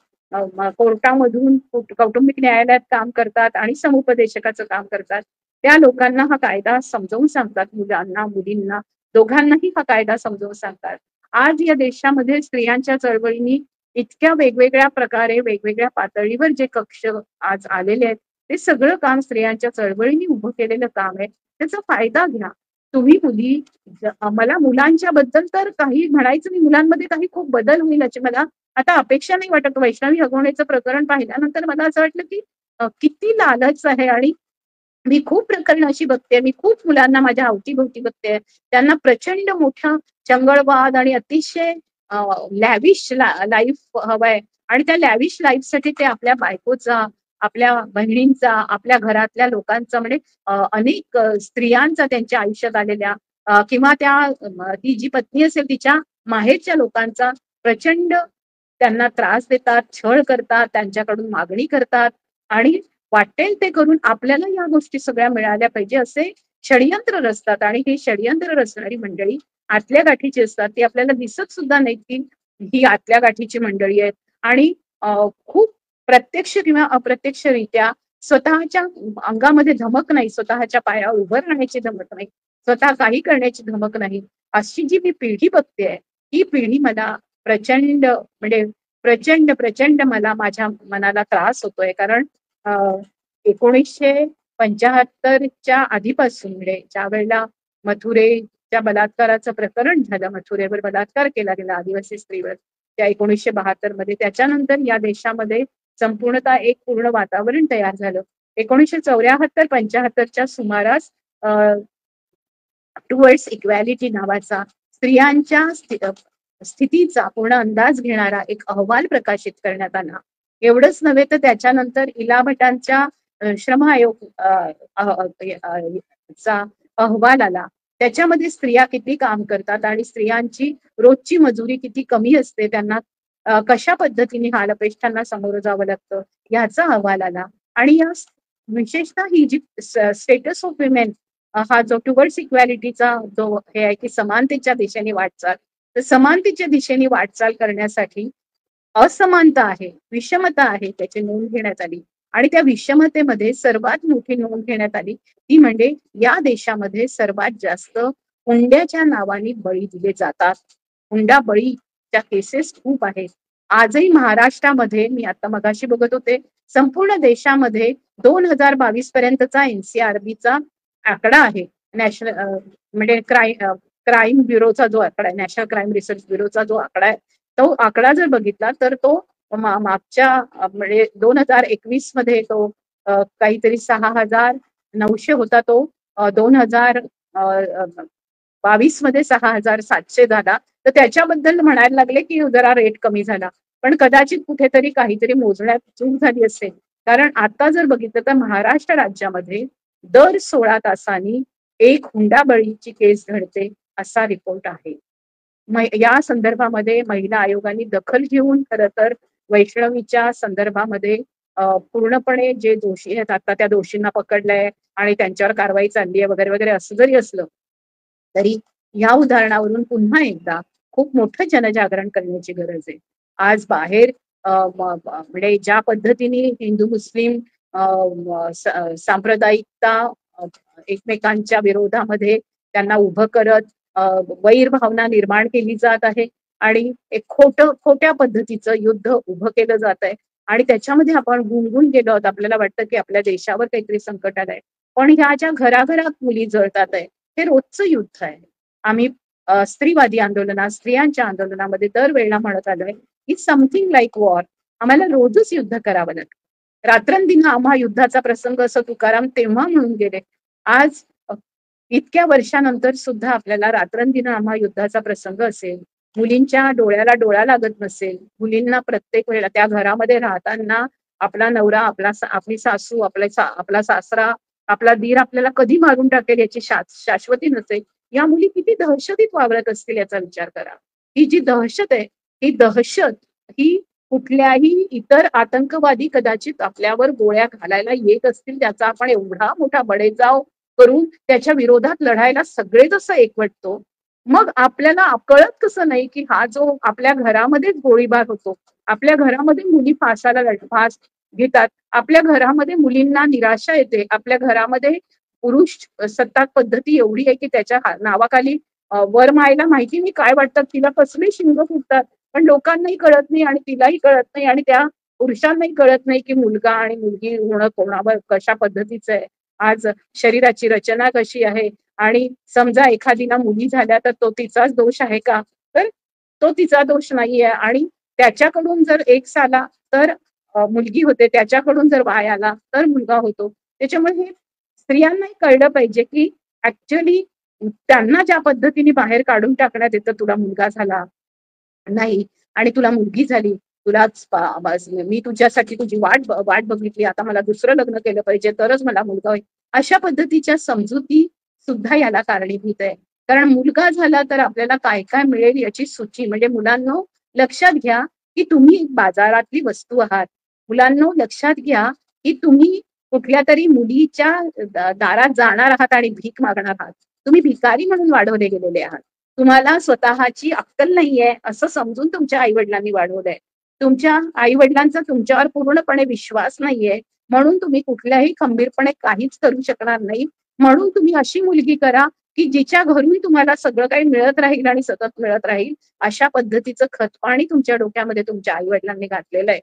कोर्टामधून कौटुंबिक न्यायालयात काम करतात आणि समुपदेशकाचं काम करतात त्या लोकांना हा कायदा समजावून सांगतात. मुलांना मुलींना दोघांनाही हा कायदा समजावून सांगतात. आज या देशामध्ये स्त्रियांच्या चळवळींनी इतक्या वेगवेगळ्या प्रकारे वेगवेगळ्या पातळीवर जे कक्ष आज आलेले आहेत ते सगळं काम स्त्रियांच्या चळवळींनी उभं केलेलं काम आहे. त्याचा फायदा घ्या. तुम्ही मुली मला मुलांच्या बद्दल तर काही म्हणायचं नाही, मुलांमध्ये काही खूप बदल होईल याची मला आता अपेक्षा नाही वाटत. वैष्णवी हगवण्याचं प्रकरण पाहिल्यानंतर मला असं वाटलं की किती लालच आहे. आणि मी खूप प्रकरणं अशी बघते, मी खूप मुलांना माझ्या अवतीभोवती बघते, त्यांना प्रचंड मोठा चंगळवाद आणि अतिशय लॅविश लाईफ हवाय. आणि त्या लॅविश लाईफसाठी ते आपल्या बायकोचा, आपल्या बहिणींचा, आपल्या घरातल्या लोकांचा, म्हणजे अनेक स्त्रियांचा त्यांच्या आयुष्यात आलेल्या किंवा त्या ती जी पत्नी असेल तिच्या माहेरच्या लोकांचा प्रचंड त्यांना त्रास देतात, छळ करतात, त्यांच्याकडून मागणी करतात आणि वाटेल ते करून आपल्याला या गोष्टी सगळ्या मिळाल्या पाहिजे असे षडयंत्र रचतात. आणि ही षडयंत्र रचणारी मंडळी आतल्या गाठीची असतात, ती आपल्याला दिसत सुद्धा नाही की ही आतल्या गाठीची मंडळी आहेत. आणि खूप प्रत्यक्ष किंवा अप्रत्यक्षरित्या स्वतःच्या अंगामध्ये धमक नाही, स्वतःच्या पायावर उभं राहण्याची धमक नाही, स्वतः काही करण्याची धमक नाही, अशी जी मी पिढी बघतेय, ही पिढी मला प्रचंड म्हणजे प्रचंड प्रचंड मला माझ्या मनाला त्रास होतोय. कारण 1975च्या आधीपासून, म्हणजे ज्या वेळेला मथुरेच्या बलात्काराचं प्रकरण झालं, मथुरेवर बलात्कार केला गेला आदिवासी स्त्रीवर त्या 1972 मध्ये, त्याच्यानंतर या देशामध्ये संपूर्णतः एक पूर्ण वातावरण तयार झालं. 1974-75च्या सुमारास टुवर्ड्स इक्वॅलिटी नावाचा स्त्रियांच्या स्थितीचा पूर्ण अंदाज घेणारा एक अहवाल प्रकाशित करण्यात आला. एवढंच नव्हे तर त्याच्यानंतर इला भटांच्या श्रम आयोग चा अहवाल आला. त्याच्यामध्ये स्त्रिया किती काम करतात आणि स्त्रियांची रोजची मजुरी किती कमी असते, त्यांना कशा पद्धतीने हालअपेष्टांना सामोरं जावं लागतं याचा अहवाल आला. आणि या विशेषतः ही जी स्टेटस ऑफ विमेन हा जो टुवर्ड्स इक्वॅलिटीचा जो हे आहे की समानतेच्या दिशेने वाटचाल, तर समानतेच्या दिशेने वाटचाल करण्यासाठी असमानता आहे, विषमता आहे, त्याची नोंद घेण्यात आली. आणि त्या विषमतेमध्ये सर्वात मोठी नोंद घेण्यात आली ती म्हणजे या देशामध्ये सर्वात जास्त हुंड्याच्या नावाने बळी दिले जातात. हुंडा बळीच्या केसेस खूप आहेत. आजही महाराष्ट्रामध्ये, मी आता मगाशी बघत होते, संपूर्ण देशामध्ये 2022 पर्यंतचा एनसीआरबीचा आकडा आहे, नॅशनल म्हणजे क्राईम ब्युरोचा जो आकडा आहे, नॅशनल क्राईम रिसर्च ब्युरोचा जो आकडा आहे, तो आकडा जर बघितला तर तो मागच्या म्हणजे 2021 मध्ये तो काहीतरी 6,900 होता, तो 2022 मध्ये 6,700 झाला. तर त्याच्याबद्दल म्हणायला लागले की जरा रेट कमी झाला, पण कदाचित कुठेतरी काहीतरी मोजण्यात चूक झाली असेल. कारण आता जर बघितलं तर महाराष्ट्र राज्यामध्ये दर 16 तासांनी एक हुंडाबळीची केस घडते असा रिपोर्ट आहे. या संदर्भामध्ये महिला आयोगाने दखल घेऊन खरं तर वैष्णवीच्या संदर्भामध्ये पूर्णपणे जे दोषी आहेत आता त्या दोषींना पकडलंय आणि त्यांच्यावर कारवाई चालली आहे वगैरे वगैरे असं जरी असलं तरी या उदाहरणावरून पुन्हा एकदा खूप मोठं जनजागरण करण्याची गरज आहे. आज बाहेर म्हणजे ज्या पद्धतीने हिंदू मुस्लिम सांप्रदायिकता एकमेकांच्या विरोधामध्ये त्यांना उभं करत वैर भावना निर्माण केली जात आहे आणि एक खोट्या पद्धतीचं युद्ध उभं केलं जात आहे. आणि त्याच्यामध्ये आपण गुंगून गेलो आहोत, आपल्याला वाटतं की आपल्या देशावर काहीतरी संकट आलंय, पण ह्या ज्या घराघरात मुली जळतात आहे हे रोजचं युद्ध आहे. आम्ही स्त्रीवादी आंदोलनात, स्त्रियांच्या आंदोलनामध्ये दरवेळेला म्हणत आलोय इट्स समथिंग लाईक वॉर. आम्हाला रोजच युद्ध करावं लागतं. रात्रंदिन आम्हा युद्धाचा प्रसंग असं तुकाराम तेव्हा म्हणून गेले. आज इतक्या वर्षानंतर सुद्धा आपल्याला रात्रंदिन आम्हा युद्धाचा प्रसंग असेल, मुलींच्या डोळ्याला डोळा लागत नसेल, मुलींना प्रत्येक वेळेला त्या घरामध्ये राहताना आपला नवरा, आपली सासू, आपला सासरा, आपला दीर आपल्याला कधी मारून टाकेल याची शाश्वती नसेल, या मुली किती दहशतीत वावरत असतील याचा विचार करा. ही जी दहशत आहे, ही दहशत ही कुठल्याही इतर आतंकवादी कदाचित आपल्यावर गोळ्या घालायला येत असतील, त्याचा आपण एवढा मोठा बडेजाव करून त्याच्या विरोधात लढायला सगळे जसं एकवटतो, मग आपल्याला कळत कसं नाही की हा जो आपल्या घरामध्येच गोळीबार होतो, आपल्या घरामध्ये मुली फास घेतात, आपल्या घरामध्ये मुलींना निराशा येते, आपल्या घरामध्ये पुरुष सत्ताक पद्धती एवढी आहे की त्याच्या नावाखाली वर मायला माहिती नाही काय वाटतात, तिला कसले शिंग फुटतात, पण लोकांनाही कळत नाही आणि तिलाही कळत नाही आणि त्या पुरुषांनाही कळत नाही की मुलगा आणि मुलगी होणं कोणावर कशा पद्धतीचं आहे. आज शरीराची रचना कशी आहे, आणि समजा एखादीला मुली झाल्या तर तो तिचाच दोष आहे का? तर तो तिचा दोष नाहीये. आणि त्याच्याकडून जर X आला तर मुलगी होते, त्याच्याकडून जर Y आला तर मुलगा होतो. त्याच्यामुळे हे स्त्रियांनाही कळलं पाहिजे की ऍक्च्युअली त्यांना ज्या पद्धतीने बाहेर काढून टाकण्यात येतं, तुला मुलगा झाला नाही आणि तुला मुलगी झाली, मी तुझ्यासाठी तुझी वाट वाट बघितली, आता मला दुसरं लग्न केलं पाहिजे तरच मला मुलगा होईल, अशा पद्धतीच्या समजुती सुद्धा याला कारणीभूत आहे. कारण मुलगा झाला तर आपल्याला काय काय मिळेल याची सूची, म्हणजे मुलांनो लक्षात घ्या की तुम्ही बाजारातली वस्तू आहात. मुलांनो लक्षात घ्या की तुम्ही कुठल्या तरी मुलीच्या दारात जाणार आहात आणि भीक मागणार आहात. तुम्ही भिकारी म्हणून वाढवले गेलेले आहात. तुम्हाला स्वतःची अक्कल नाहीये असं समजून तुमच्या आई वडिलांनी वाढवलंय. तुमच्या आई वडिलांचा तुमच्यावर पूर्णपणे विश्वास नाहीये, म्हणून तुम्ही कुठल्याही खंबीरपणे काहीच करू शकणार नाही. म्हणून तुम्ही अशी मुलगी करा की जिच्या घरून तुम्हाला सगळं काही मिळत राहील आणि सतत मिळत राहील, अशा पद्धतीचं खतपाणी तुमच्या डोक्यामध्ये तुमच्या आई वडिलांनी घातलेलं आहे.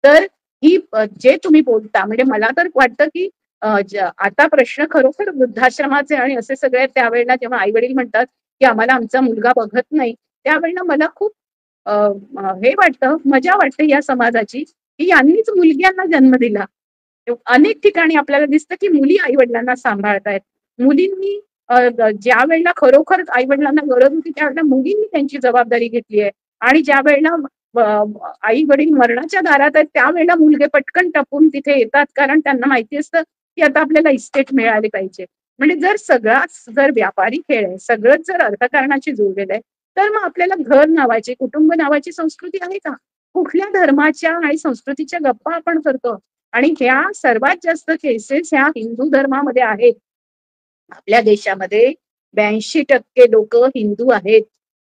तर ही जे तुम्ही बोलता, म्हणजे मला तर वाटतं की आता प्रश्न खरोखर वृद्धाश्रमाचे आणि असे सगळे, त्यावेळेला जेव्हा आई वडील म्हणतात की आम्हाला आमचा मुलगा बघत नाही, त्यावेळेला मला खूप हे वाटतं, मजा वाटते या समाजाची की यांनीच मुलग्यांना जन्म दिला. अनेक ठिकाणी आपल्याला दिसतं की मुली आई वडिलांना सांभाळतायत. मुलींनी ज्या वेळेला खरोखर आई वडिलांना गरज होती त्यावेळेला मुलींनी त्यांची जबाबदारी घेतली आहे. आणि ज्या वेळेला आई वडील मरणाच्या दारात आहेत त्यावेळेला मुलगे पटकन टपून तिथे येतात, कारण त्यांना माहिती असतं की आता आपल्याला इस्टेट मिळाली पाहिजे. म्हणजे जर व्यापारी खेळ आहे, सगळंच जर अर्थकारणाशी जोडलेलं आहे, तर मग आपल्याला घर नावाची, कुटुंब नावाची संस्कृती आहे का? कुठल्या धर्माच्या आणि संस्कृतीच्या गप्पा आपण करतो? आणि ह्या सर्वात जास्त केसेस ह्या हिंदू धर्मामध्ये आहेत. आपल्या देशामध्ये 82% लोक हिंदू आहेत.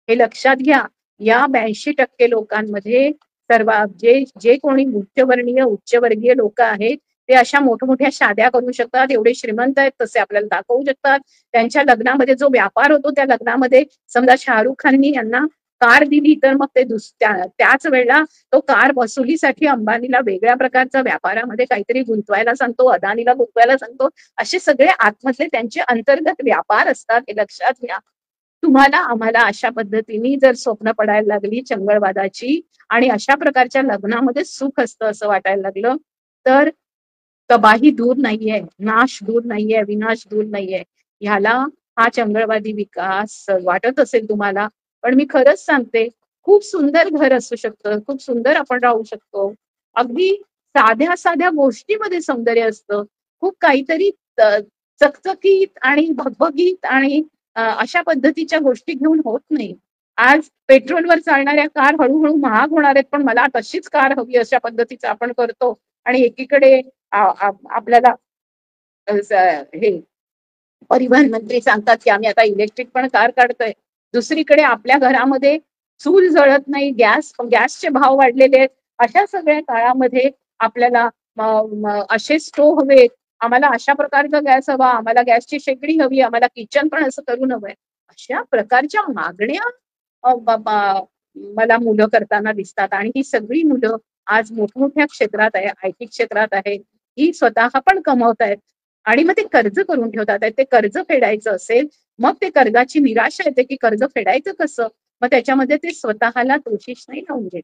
हे लक्षात घ्या. या 82% लोकांमध्ये सर्व जे जे कोणी उच्चवर्णीय उच्चवर्गीय लोक आहेत, ते अशा मोठमोठ्या शाद्या करू शकतात, एवढे श्रीमंत आहेत तसे आपल्याला दाखवू शकतात. त्यांच्या लग्नामध्ये जो व्यापार होतो त्या लग्नामध्ये समजा शाहरुख खाननी यांना कार दिली तर मग ते त्याच वेळेला तो कार वसुलीसाठी अंबानीला वेगळ्या प्रकारचा व्यापारामध्ये काहीतरी गुंतवायला सांगतो, अदानीला गुंतवायला सांगतो. असे सगळे आतमधले त्यांचे अंतर्गत व्यापार असतात, हे लक्षात घ्या. तुम्हाला आम्हाला अशा पद्धतीने जर स्वप्न पडायला लागली चंगळवादाची आणि अशा प्रकारच्या लग्नामध्ये सुख असतं असं वाटायला लागलं, तर तबाही दूर नाहीये, नाश दूर नाहीये, विनाश दूर नाहीये. ह्याला हा चंगळवादी विकास वाटत असेल तुम्हाला, पण मी खरंच सांगते, खूप सुंदर घर असू शकतं, खूप सुंदर आपण राहू शकतो. अगदी साध्या साध्या गोष्टीमध्ये सौंदर्य असतं. खूप काहीतरी चकचकीत आणि भगभगीत आणि अशा पद्धतीच्या गोष्टी घेऊन होत नाही. आज पेट्रोलवर चालणाऱ्या कार हळूहळू महाग होणार आहेत, पण मला तशीच कार हवी अशा पद्धतीचं आपण करतो. आणि एकीकडे आपल्याला हे परिवहन मंत्री सांगतात की आम्ही आता इलेक्ट्रिक पण कार काढतोय. दुसरीकडे आपल्या घरामध्ये चूल जळत नाही, गॅसचे भाव वाढलेले आहेत. अशा सगळ्या काळामध्ये आपल्याला असे स्टोव्ह हवेत, आम्हाला अशा प्रकारचा गॅस हवा, आम्हाला गॅसची शेगडी हवी, आम्हाला किचन पण असं करून हवंय. अशा प्रकारच्या मागण्या मला मुलं करताना दिसतात. आणि ही सगळी मुलं आज मोठमोठ्या क्षेत्रात आहे, IT क्षेत्रात आहे, ही स्वतः पण कमवत आहेत. आणि मग ते कर्ज करून ठेवतात. ते कर्ज फेडायचं असेल, मग ते कर्जाची निराशा येते की कर्ज फेडायचं कसं? मग त्याच्यामध्ये ते स्वतःला दोषीच नाही लावून घेत.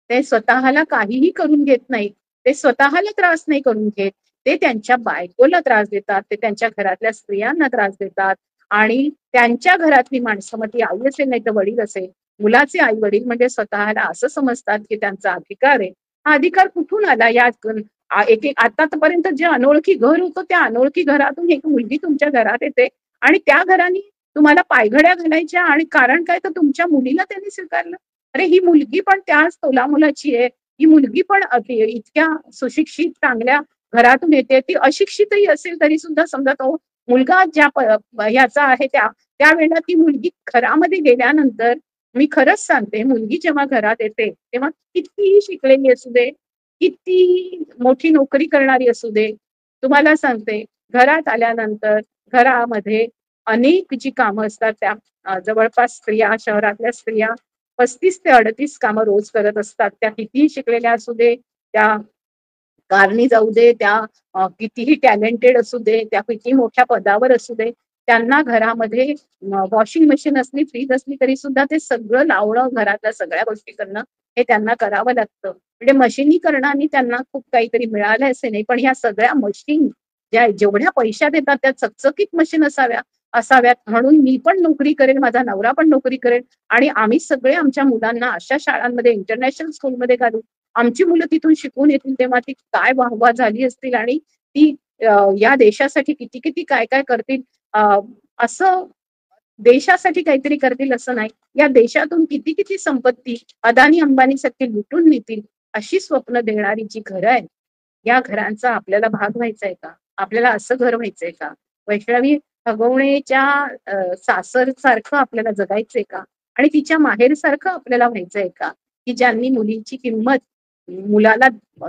ते स्वतःला काहीही करून घेत नाही. ते स्वतःला त्रास नाही करून घेत. ते त्यांच्या बायकोला त्रास देतात, ते त्यांच्या घरातल्या स्त्रियांना त्रास देतात. आणि त्यांच्या घरातली माणसं, मग ती आई असेल नाही तर वडील असेल, मुलाचे आई वडील म्हणजे स्वतःला असं समजतात की त्यांचा अधिकार आहे. हा अधिकार कुठून आला? या आतापर्यंत जे अनोळखी घर होतं त्या अनोळखी घरातून एक मुलगी तुमच्या घरात येते आणि त्या घराने तुम्हाला पायघड्या घालायच्या, आणि कारण काय तर तुमच्या मुलीला त्यांनी स्वीकारलं. अरे ही मुलगी पण त्याच तोलामुलाची आहे. ही मुलगी पण इतक्या सुशिक्षित चांगल्या घरातून येते. ती अशिक्षितही असेल तरी सुद्धा समजा तो मुलगा ज्या ह्याचा आहे त्यावेळेला ती मुलगी घरामध्ये गेल्यानंतर, मी खरंच सांगते, मुलगी जेव्हा घरात येते तेव्हा कितीही शिकलेली असू दे, किती मोठी नोकरी करणारी असू दे, तुम्हाला सांगते, घरात आल्यानंतर घरामध्ये अनेक जी कामं असतात त्या जवळपास स्त्रिया, शहरातल्या स्त्रिया 35 ते 38 कामं रोज करत असतात. त्या कितीही शिकलेल्या असू दे, त्या कारणी जाऊ दे, त्या कितीही टॅलेंटेड असू दे, त्या किती मोठ्या पदावर असू दे, त्यांना घरामध्ये वॉशिंग मशीन असली, फ्रीज असली तरी सुद्धा ते सगळं लावणं, घरातल्या सगळ्या गोष्टी करणं हे त्यांना करावं लागतं. म्हणजे मशिनीकरणाने त्यांना खूप काहीतरी मिळालं असे नाही, पण ह्या सगळ्या मशीन जेवढ्या पैशात येतात त्या चकचकीत मशीन असाव्यात म्हणून मी पण नोकरी करेन, माझा नवरा पण नोकरी करेल आणि आम्ही सगळे आमच्या मुलांना अशा शाळांमध्ये, इंटरनॅशनल स्कूलमध्ये घालू. आमची मुलं तिथून शिकून येतील तेव्हा ती काय वाहवा झाली असतील आणि ती या देशासाठी किती किती काय काय करतील. असं देशासाठी काहीतरी करतील असं नाही, या देशातून किती किती संपत्ती अदानी अंबानी सारखी लुटून नेतील अशी स्वप्न देणारी जी घरं आहेत, या घरांचा आपल्याला भाग व्हायचाय का? आपल्याला असं घर व्हायचंय का? वैष्णवी हगवणेच्या सासर सारखं आपल्याला जगायचंय का? आणि तिच्या माहेर सारखं आपल्याला व्हायचंय का? की ज्यांनी मुलीची किंमत, मुलाला,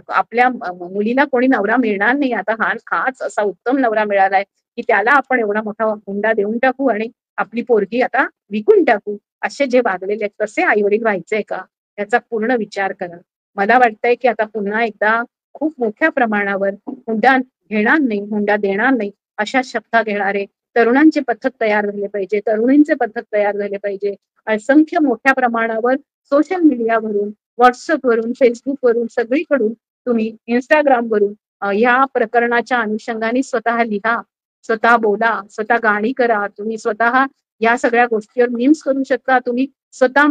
आपल्या मुलीला कोणी नवरा मिळणार नाही आता, हाच असा उत्तम नवरा मिळालाय की त्याला आपण एवढा मोठा हुंडा देऊन टाकू आणि आपली पोरगी आता विकून टाकू, असे जे वागलेले आहेत तसे आई वडील व्हायचंय का? याचा पूर्ण विचार करा. मला वाटतंय की आता पुन्हा एकदा खूप मोठ्या प्रमाणावर हुंडा घेणार नाही, हुंडा देणार नाही अशा शपथा घेणारे तरुणांचे पथक तयार झाले पाहिजे, तरुणींचे पथक तयार झाले पाहिजे. असंख्य मोठ्या प्रमाणावर सोशल मीडियावरून, व्हॉट्सअपवरून, फेसबुकवरून, सगळीकडून तुम्ही इंस्टाग्रामवरून या प्रकरणाच्या अनुषंगाने स्वतः लिहा, स्वतः बोला, स्वतः गाणी करा, तुम्ही स्वतः या सगळ्या गोष्टीवर मीम्स करू शकता. तुम्ही स्वतः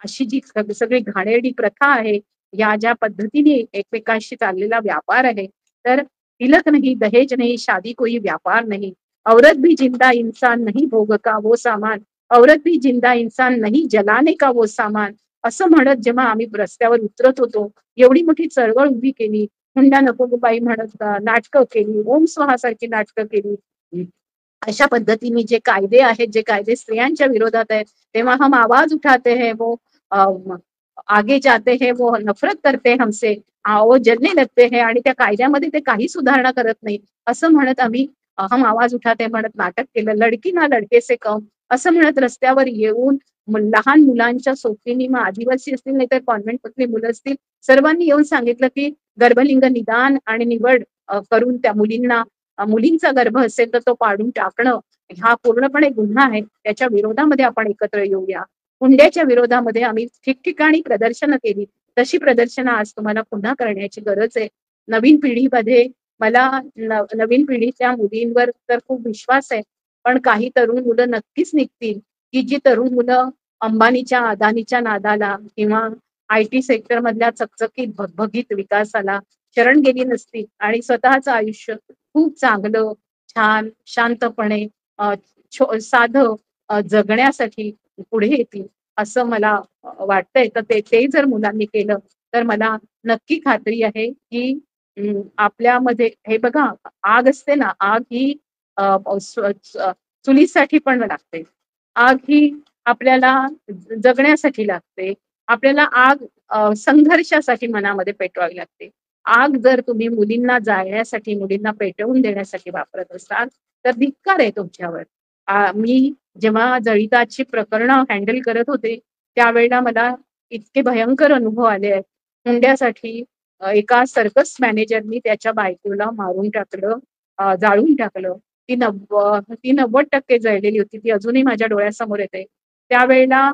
अशी जी सगळी घाणेरडी प्रथा आहे, या ज्या पद्धतीने एकमेकांशी चाललेला व्यापार आहे, तर तिलक नहीं, दहेज नहीं, शादी कोई व्यापार नहीं, औरत भी जिंदा इंसान नहीं, भोग का वो सामान, औरत भी जिंदा इंसान नहीं, जलाने का वो सामान, असं म्हणत जेव्हा आम्ही रस्त्यावर उतरत होतो, एवढी मोठी चळवळ उभी केली, हुंडा नको बाई म्हणत नाटकं केली, ओम स्वाहा सारखी नाटकं केली, अशा पद्धतीने जे कायदे आहेत, जे कायदे स्त्रियांच्या विरोधात आहेत, तेव्हा हम आवाज उठाते हैं वो आगे जाते हैं, वो नफरत करते हमसे, वो जलने लगते हैं, आणि त्या कायद्यामध्ये ते काही सुधारणा करत नाही असं म्हणत आम्ही हम आवाज उठाते म्हणत नाटक केलं. लडकी ना लडके से कम असं म्हणत रस्त्यावर येऊन लहान मुलांच्या सोबतीने, मग आदिवासी असतील नाही तर कॉन्व्हेंट मधली मुलं असतील, सर्वांनी येऊन सांगितलं की गर्भलिंग निदान आणि निवड करून त्या मुलींचा गर्भ असेल तर तो पाडून टाकणं हा पूर्णपणे गुन्हा आहे. त्याच्या विरोधामध्ये आपण एकत्र येऊया. हुंड्याच्या विरोधामध्ये आम्ही ठिकठिकाणी प्रदर्शनं केली, तशी प्रदर्शनं आज तुम्हाला पुन्हा करण्याची गरज आहे. नवीन पिढीमध्ये मला नवीन पिढीच्या मुलींवर तर खूप विश्वास आहे, पण काही तरुण मुलं नक्कीच निघतील की जी तरुण मुलं अंबानीच्या, अदानीच्या नादाला किंवा IT सेक्टर मधल्या चकचकीत भगभगीत विकासाला शरण गेली नसतील आणि स्वतःचं आयुष्य खूप चांगलं, छान, शांतपणे साधं जगण्यासाठी पुढे येतील असं मला वाटतंय. तर ते जर मुलांनी केलं तर मला नक्की खात्री आहे की आपल्यामध्ये हे बघा, आग असते ना, आग ही चुलीसाठी पण लागते. आग ही आपल्याला जगण्यासाठी लागते. आपल्याला आग संघर्षासाठी मनामध्ये पेटवावी लागते. आग जर तुम्ही मुलींना जाळण्यासाठी, मुलींना पेटवून देण्यासाठी वापरत असाल तर धिक्कार आहे तुमच्यावर. मी जेव्हा जळिताची प्रकरणं हँडल करत होते त्यावेळेला मला इतके भयंकर अनुभव आले आहेत. हुंड्यासाठी एका सर्कस मॅनेजरनी त्याच्या बायकोला मारून टाकलं, जाळून टाकलं. ती 90% जळलेली होती. ती अजूनही माझ्या डोळ्यासमोर येते. त्यावेळेला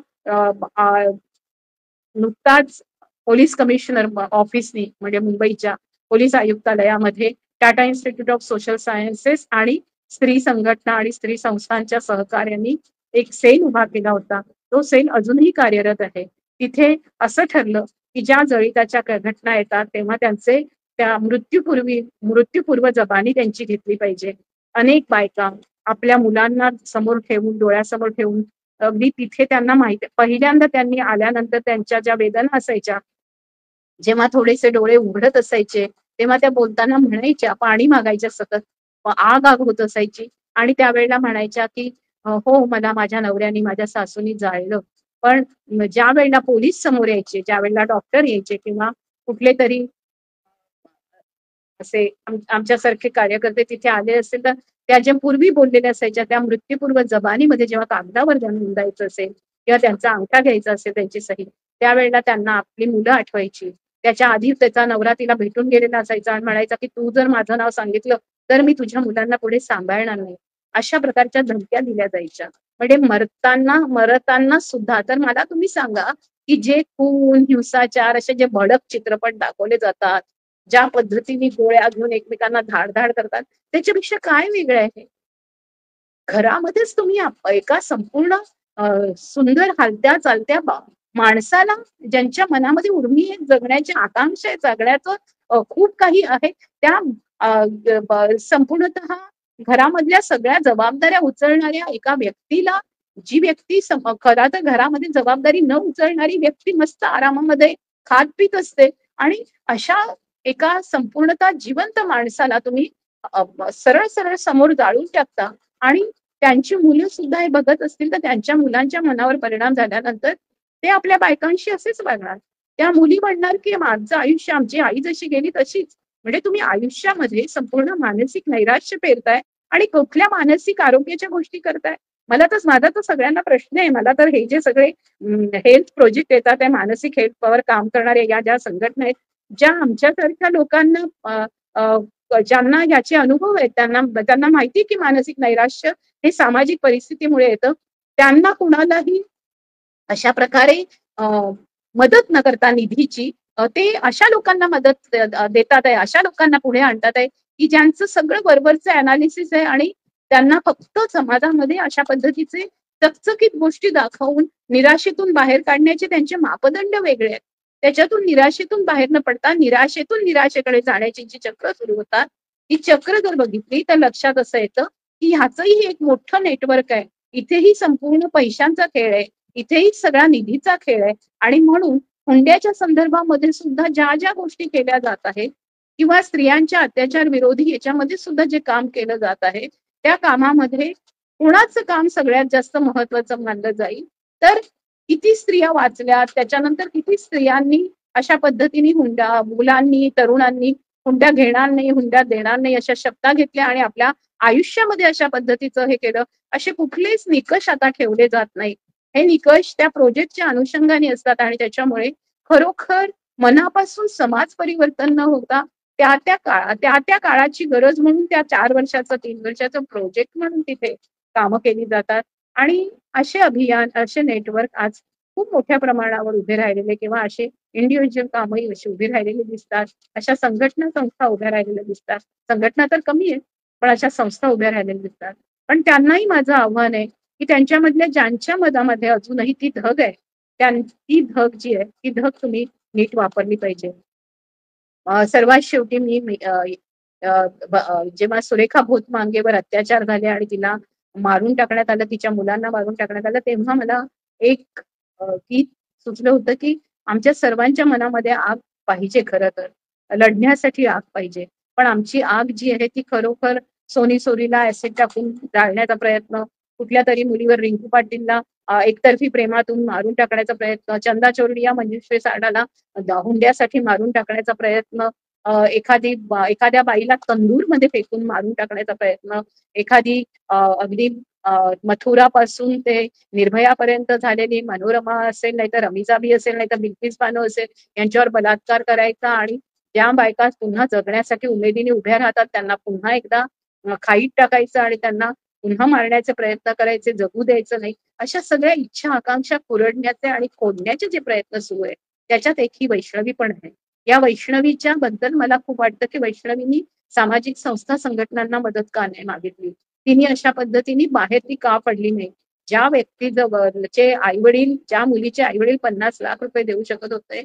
नुकताच पोलीस कमिशनर ऑफिसनी, म्हणजे मुंबईच्या पोलीस आयुक्तालयामध्ये Tata Institute of Social Sciences आणि स्त्री संघटना आणि स्त्री संस्थांच्या सहकार्याने एक सेल उभा केला होता. तो सेल अजूनही कार्यरत आहे. तिथे असं ठरलं की ज्या जळिताच्या घटना येतात तेव्हा त्यांचे त्या मृत्यूपूर्व जबानी त्यांची घेतली पाहिजे. अनेक बायका आपल्या मुलांना समोर ठेवून, डोळ्यासमोर ठेवून, अगदी तिथे त्यांना माहिती, पहिल्यांदा त्यांनी आल्यानंतर त्यांच्या ज्या वेदना असायच्या, जेव्हा थोडेसे डोळे उघडत असायचे तेव्हा त्या बोलताना म्हणायच्या, पाणी मागायच्या सतत, आग होत असायची आणि त्यावेळेला म्हणायच्या की हो, मला माझ्या नवऱ्याने, माझ्या सासूनी जाळलं. पण ज्या वेळेला पोलीस समोर यायचे, ज्या वेळेला डॉक्टर यायचे किंवा कुठले तरी असे आमच्यासारखे कार्यकर्ते तिथे आले असतील तर त्या ज्या पूर्वी बोललेल्या असायच्या त्या मृत्यूपूर्व जबानीमध्ये जेव्हा कागदावर नोंदायचं असेल किंवा त्यांचा अंगठा घ्यायचा असेल त्यांची सही, त्यावेळेला त्यांना आपली मुलं आठवायची, त्याच्या आधी त्याचा नवरा तिला भेटून गेलेला असायचा आणि म्हणायचा की तू जर माझं नाव सांगितलं तर मी तुझ्या मुलांना पुढे सांभाळणार नाही. अशा प्रकारच्या धमक्या दिल्या जायच्या. म्हणजे मरताना सुद्धा. तर मला तुम्ही सांगा की जे खून, हिंसाचार असे जे भडक चित्रपट दाखवले जातात, ज्या पद्धतीने गोळ्या घेऊन एकमेकांना धाड करतात, त्याच्यापेक्षा काय वेगळं आहे? घरामध्येच तुम्ही एका संपूर्ण सुंदर हलत्या चालत्या माणसाला, ज्यांच्या मनामध्ये उर्मी आहे, जगण्याची आकांक्षा आहे, जगण्याचं खूप काही आहे, त्या संपूर्णतः घरामधल्या सगळ्या जबाबदाऱ्या उचलणाऱ्या एका व्यक्तीला, जी व्यक्ती खरा तर घरामध्ये जबाबदारी न उचलणारी व्यक्ती मस्त आरामामध्ये खात पीत असते, आणि अशा एका संपूर्णतः जिवंत माणसाला तुम्ही सरळ सरळ समोर जाळून टाकता. आणि त्यांची मुलं सुद्धा हे बघत असतील तर त्यांच्या मुलांच्या मनावर परिणाम झाल्यानंतर ते आपल्या बायकांशी असेच वागणार. त्या मुली म्हणणार की माझं आयुष्य आमची आई जशी गेली तशीच. म्हणजे तुम्ही आयुष्यामध्ये संपूर्ण मानसिक नैराश्य पेरताय आणि कुठल्या मानसिक आरोग्याच्या गोष्टी करताय. माझा तर सगळ्यांना प्रश्न आहे. मला तर हे जे सगळे हेल्थ प्रोजेक्ट येतात, त्या मानसिक हेल्थवर काम करणाऱ्या या ज्या संघटना आहेत, ज्या आमच्यासारख्या लोकांना ज्यांना याचे अनुभव आहेत, त्यांना माहिती की मानसिक नैराश्य हे सामाजिक परिस्थितीमुळे येतं, त्यांना कुणालाही अशा प्रकारे मदत न करता निधीची ते अशा लोकांना मदत देतात आहे, अशा लोकांना पुढे आणतात आहे की ज्यांचं सगळं बरोबरचं अनालिसिस आहे आणि त्यांना फक्त समाजामध्ये अशा पद्धतीचे चकचकीत गोष्टी दाखवून निराशेतून बाहेर काढण्याचे त्यांचे मापदंड वेगळे आहेत. त्याच्यातून निराशेतून बाहेर न पडता निराशेतून निराशेकडे जाण्याची जी चक्र सुरू होतात, ही चक्र जर बघितली तर लक्षात असं येतं की ह्याचंही एक मोठं नेटवर्क आहे. इथेही संपूर्ण पैशांचा खेळ आहे, इथेही सगळा निधीचा खेळ आहे. आणि म्हणून हुंड्याच्या संदर्भामध्ये सुद्धा ज्या ज्या गोष्टी केल्या जात आहेत किंवा स्त्रियांच्या अत्याचार विरोधी याच्यामध्ये सुद्धा जे काम केलं जात आहे, त्या कामामध्ये कुणाचं काम सगळ्यात जास्त महत्वाचं मानलं जाईल तर किती स्त्रिया वाचल्या, त्याच्यानंतर किती स्त्रियांनी अशा पद्धतीने हुंडा, मुलांनी, तरुणांनी हुंडा घेणार नाही, हुंडा देणार नाही अशा शब्दा घेतल्या आणि आपल्या आयुष्यामध्ये अशा पद्धतीचं हे केलं. असे कुठलेच निकष आता ठेवले जात नाही. हे निकष त्या प्रोजेक्टच्या अनुषंगाने असतात आणि त्याच्यामुळे खरोखर मनापासून समाज परिवर्तन न होता त्या काळाची गरज म्हणून त्या 4 वर्षाचं 3 वर्षाचं प्रोजेक्ट म्हणून तिथे कामं केली जातात. आणि असे अभियान, असे नेटवर्क आज खूप मोठ्या प्रमाणावर उभे राहिलेले किंवा असे इंडिव्हिज्युअल कामही अशी उभी राहिलेली दिसतात. अशा संघटना, संस्था उभ्या राहिलेल्या दिसतात. संघटना तर कमी आहे, पण अशा संस्था उभ्या राहिलेल्या दिसतात. पण त्यांनाही माझं आव्हान आहे की त्यांच्यामधल्या ज्यांच्या मनामध्ये अजूनही ती धग आहे, ती धग जी आहे ती धग तुम्ही नीट वापरली पाहिजे. सर्वात शेवटी जेव्हा सुरेखा भोतमांगेवर अत्याचार झाले आणि तिला मारून टाकण्यात आलं, तिच्या मुलांना मारून टाकण्यात आलं, तेव्हा मला एक गीत सुचलं होतं की आमच्या सर्वांच्या मनामध्ये आग पाहिजे, खरं तर लढण्यासाठी आग पाहिजे, पण आमची आग जी आहे ती खरोखर सोनी सोरीला ऍसिड टाकून जाळण्याचा प्रयत्न, कुठल्या तरी मुलीवर रिंकू पाटीलला एकतर्फी प्रेमातून मारून टाकण्याचा प्रयत्न, चंदा चोरडिया मंजुश्री साडाला हुंड्यासाठी मारून टाकण्याचा प्रयत्न, एखाद्या बाईला तंदूरमध्ये फेकून मारून टाकण्याचा प्रयत्न, एखादी अगदी मथुरापासून ते निर्भयापर्यंत झालेली मनोरमा असेल, नाहीतर रमिजाबी असेल, नाहीतर बिल्किस बानो असेल, यांच्यावर बलात्कार करायचा आणि ज्या बायका पुन्हा जगण्यासाठी उमेदीने उभ्या राहतात त्यांना पुन्हा एकदा खाईत टाकायचं आणि त्यांना पुन्हा मारण्याचे प्रयत्न करायचे, जगू द्यायचं नाही. अशा सगळ्या इच्छा आकांक्षा कुरडण्याचे आणि खोडण्याचे जे प्रयत्न सुरू आहेत, त्याच्यात एक ही वैष्णवी पण आहे. या वैष्णवीच्या बद्दल मला खूप वाटतं की वैष्णवींनी सामाजिक संस्था, संघटनांना मदत का नाही मागितली, तिने अशा पद्धतीने बाहेर ती का पडली नाही. ज्या व्यक्तीजवळचे आईवडील, ज्या मुलीचे आईवडील 50 लाख रुपये देऊ शकत होते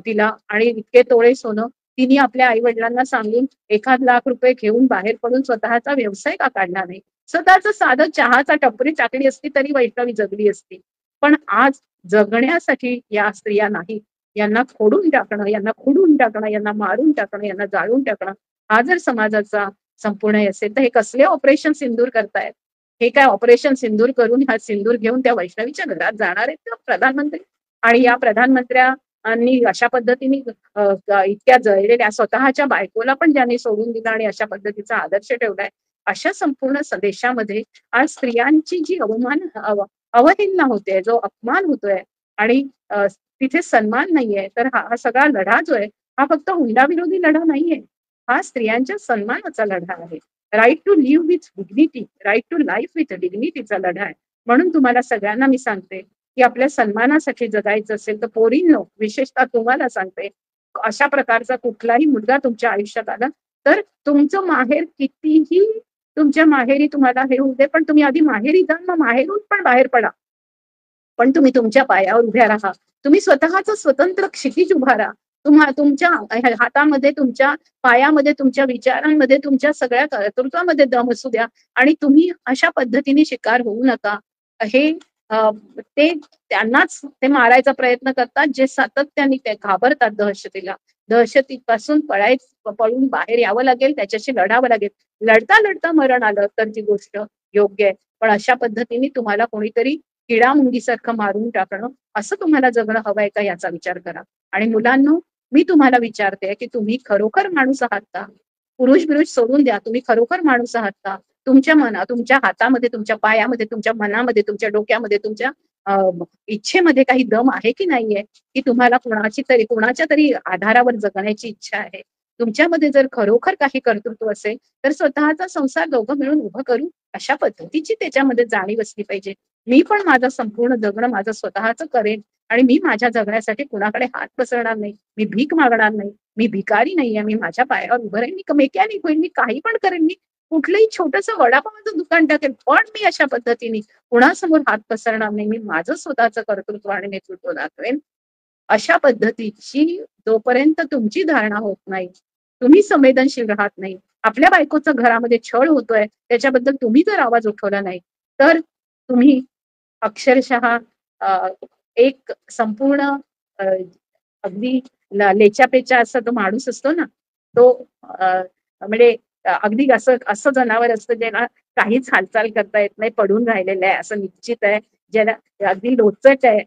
तिला आणि इतके तोळे सोनं, तिने आपल्या आई वडिलांना सांगून 1 लाख रुपये घेऊन बाहेर पडून स्वतःचा व्यवसाय का काढला नाही. स्वतःच साधं चहाचा टपरी टाकली असती तरी वैष्णवी जगली असती. पण आज जगण्यासाठी या स्त्रिया नाही, यांना खोडून टाकणं, यांना खुडून टाकणं, यांना मारून टाकणं, यांना जाळून टाकणं, हा जर समाजाचा संपूर्ण असेल तर हे कसले ऑपरेशन सिंदूर करतायत. हे काय ऑपरेशन सिंदूर करून हा सिंदूर घेऊन त्या वैष्णवीच्या घरात जाणार आहेत प्रधानमंत्री, आणि या प्रधानमंत्र्यांनी अशा पद्धतीने इतक्या जळलेल्या स्वतःच्या बायकोला पण ज्यांनी सोडून दिला आणि अशा पद्धतीचा आदर्श ठेवलाय, अशा संपूर्ण देशामध्ये आज स्त्रियांची जी अवहेलना होते, जो अपमान होतोय, आणि तिथे सन्मान नाहीये, तर हा सगळा लढा जो आहे हा फक्त हुंडाविरोधी लढा नाहीये, हा स्त्रियांच्या सन्मानाचा लढा आहे. Right to live with dignity, right to life with डिग्निटीचा लढा आहे. म्हणून तुम्हाला सगळ्यांना मी सांगते की आपल्या सन्मानासाठी जगायचं असेल तर पोरींनो, विशेषतः तुम्हाला सांगते, अशा प्रकारचा कुठलाही मुलगा तुमच्या आयुष्यात आला तर तुमचं माहेर कितीही तुमच्या माहेरी तुम्हाला हे होऊ दे, पण तुम्ही आधी माहेरी जा, मग माहेरून पण बाहेर पडा. पण तुम्ही तुमच्या पायावर उभ्या राहा. तुम्ही स्वतःचं स्वतंत्र क्षितिज उभा राहा. तुमच्या हातामध्ये, तुमच्या पायामध्ये, तुमच्या विचारांमध्ये, तुमच्या सगळ्या कर्तृत्वामध्ये दम असू द्या आणि तुम्ही अशा पद्धतीने शिकार होऊ नका. हे ते त्यांनाच ते मारायचा प्रयत्न करतात जे सातत्याने ते घाबरतात दहशतीला. दहशतीपासून पळून बाहेर यावं लागेल, त्याच्याशी लढावं लागेल. लढता लढता मरण आलं तर ती गोष्ट योग्य आहे. पण अशा पद्धतीने तुम्हाला कोणीतरी किडा मुंगीसारखं मारून टाकणं, असं तुम्हाला जगणं हवंय का याचा विचार करा. आणि मुलांनो, मी तुम्हाला विचारते की तुम्ही खरोखर माणूस आहात का? पुरुष बिरुष सोडून द्या, तुम्ही खरोखर माणूस आहात का? तुमच्या हातामध्ये, तुमच्या पायामध्ये, तुमच्या मनामध्ये, तुमच्या डोक्यामध्ये, तुमच्या इच्छेमध्ये काही दम आहे की नाहीये, की तुम्हाला कोणाच्या तरी आधारावर जगण्याची इच्छा आहे? तुमच्यामध्ये जर खरोखर काही कर्तृत्व असेल तर स्वतःचा संसार दोघं मिळून उभं करू, अशा पद्धतीची त्याच्यामध्ये जाणीव असली पाहिजे. मी पण माझं संपूर्ण जगणं माझं स्वतःच करेन आणि मी माझ्या जगण्यासाठी कुणाकडे हात पसरणार नाही, मी भीक मागणार नाही, मी भिकारी नाहीये, मी माझ्या पायावर उभं राहीन, मी मेकॅनिक होईल, मी काही पण करेन, मी कुठलंही छोटंसं वडापावचं दुकान टाकेल, पण मी अशा पद्धतीने कुणासमोर हात पसरणार नाही. मी माझं स्वतःचं कर्तृत्व आणि नेतृत्व दाखवेन. अशा पद्धतीची जोपर्यंत तुमची धारणा होत नाही, तुम्ही संवेदनशील राहत नाही, आपल्या बायकोचा घरामध्ये छळ होतोय त्याच्याबद्दल तुम्ही जर आवाज उठवला नाही, तर तुम्ही अक्षरशः एक संपूर्ण अगदी लेच्यापेच्या असा तो माणूस असतो ना, तो म्हणजे अगदी असं असं जनावर असतं ज्याला काहीच हालचाल करता येत नाही, पडून राहिलेलं आहे, असं निश्चित आहे, ज्याला अगदी लोचट आहे.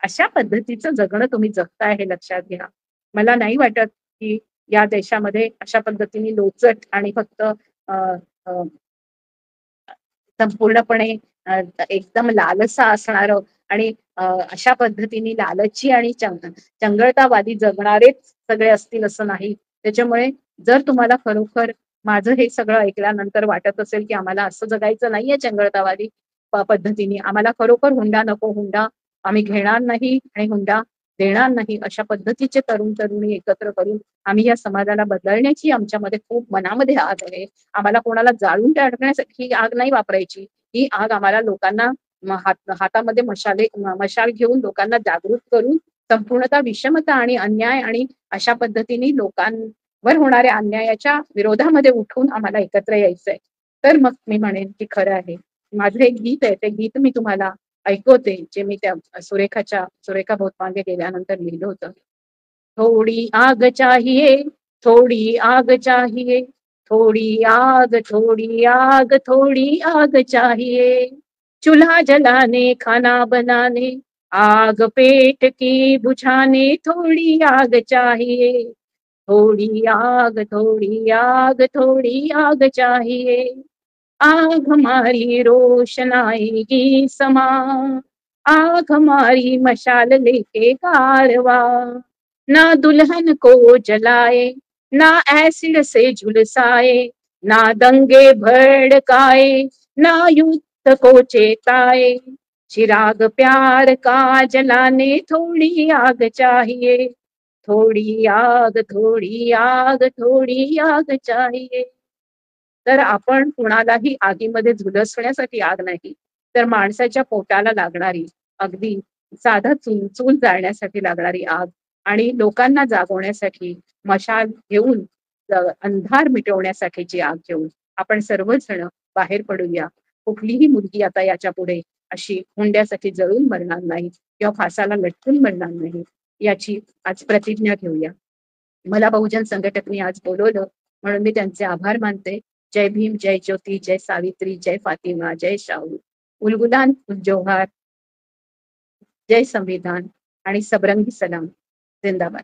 अशा पद्धतीचं जगणं तुम्ही जगताय हे लक्षात घ्या. मला नाही वाटत की या देशामध्ये अशा पद्धतीने लोचट आणि फक्त संपूर्णपणे एकदम लालसा असणारं आणि अशा पद्धतीने लालची आणि चंगळतावादी जगणारेच सगळे असतील असं नाही. त्याच्यामुळे जर तुम्हाला खरोखर माझं हे सगळं ऐकल्यानंतर वाटत असेल की आम्हाला असं जगायचं नाहीये चंगळतावादी पद्धतीने, आम्हाला खरोखर हुंडा नको, हुंडा आम्ही घेणार नाही आणि हुंडा देणार नाही, अशा पद्धतीचे तरुण तरुणी एकत्र करून आम्ही या समाजाला बदलण्याची आमच्यामध्ये खूप मनामध्ये आग आहे. आम्हाला कोणाला जाळून टाकण्यासाठी ही आग नाही वापरायची. ही आग आम्हाला लोकांना हातामध्ये मशाल घेऊन लोकांना जागृत करून संपूर्णतः विषमता आणि अन्याय आणि अशा पद्धतीने लोकांवर होणाऱ्या अन्यायाच्या विरोधामध्ये उठून आम्हाला एकत्र यायचंय. तर मग मी म्हणेन की खरं आहे. माझं एक गीत आहे, ते गीत मी तुम्हाला ऐकवते, जे मी त्या सुरेखा भोतमांगे गेल्यानंतर लिहिलं होतं. थोड़ी आग चाहिए, थोड़ी आग चाहिए, थोड़ी आग, थोड़ी आग, थोड़ी आग चाहिए, चूल्हा जलाने, खाना बनाने, आग पेट की बुझाने, थोड़ी आग चाहिए, थोड़ी आग, थोड़ी आग, थोड़ी आग चाहिए, आग हमारी रोशनाई की समा, आग हमारी मशाल लेके कारवा, ना दुल्हन को जलाए, ना एसिड से झुलसाए, ना दंगे भड़काए, ना युद्ध को चेताए, चिराग प्यार का जलाने, थोड़ी आग चाहिए, थोड़ी आग, थोड़ी आग, थोड़ी आग चाहिए. तर आपण कुणालाही आगीमध्ये झुलसण्यासाठी आग नाही, तर माणसाच्या पोटाला लागणारी अगदी साधा चूल जाळण्यासाठी लागणारी आग आणि लोकांना जागवण्यासाठी मशाल घेऊन अंधार मिटवण्यासाठीची आग घेऊन आपण सर्वजण बाहेर पडूया. कुठलीही मुलगी आता याच्या पुढे अशी हुंड्यासाठी जळून मरणार नाही किंवा फासाला लटकून मरणार नाही, याची आज प्रतिज्ञा घेऊया. मला बहुजन संघटकनी आज बोलवलं म्हणून मी त्यांचे आभार मानते. जय भीम, जय ज्योती, जय सावित्री, जय फातिमा, जय शाहू, उलगुलान जोहार, जय संविधान आणि सबरंगी सलाम. जिंदाबाद.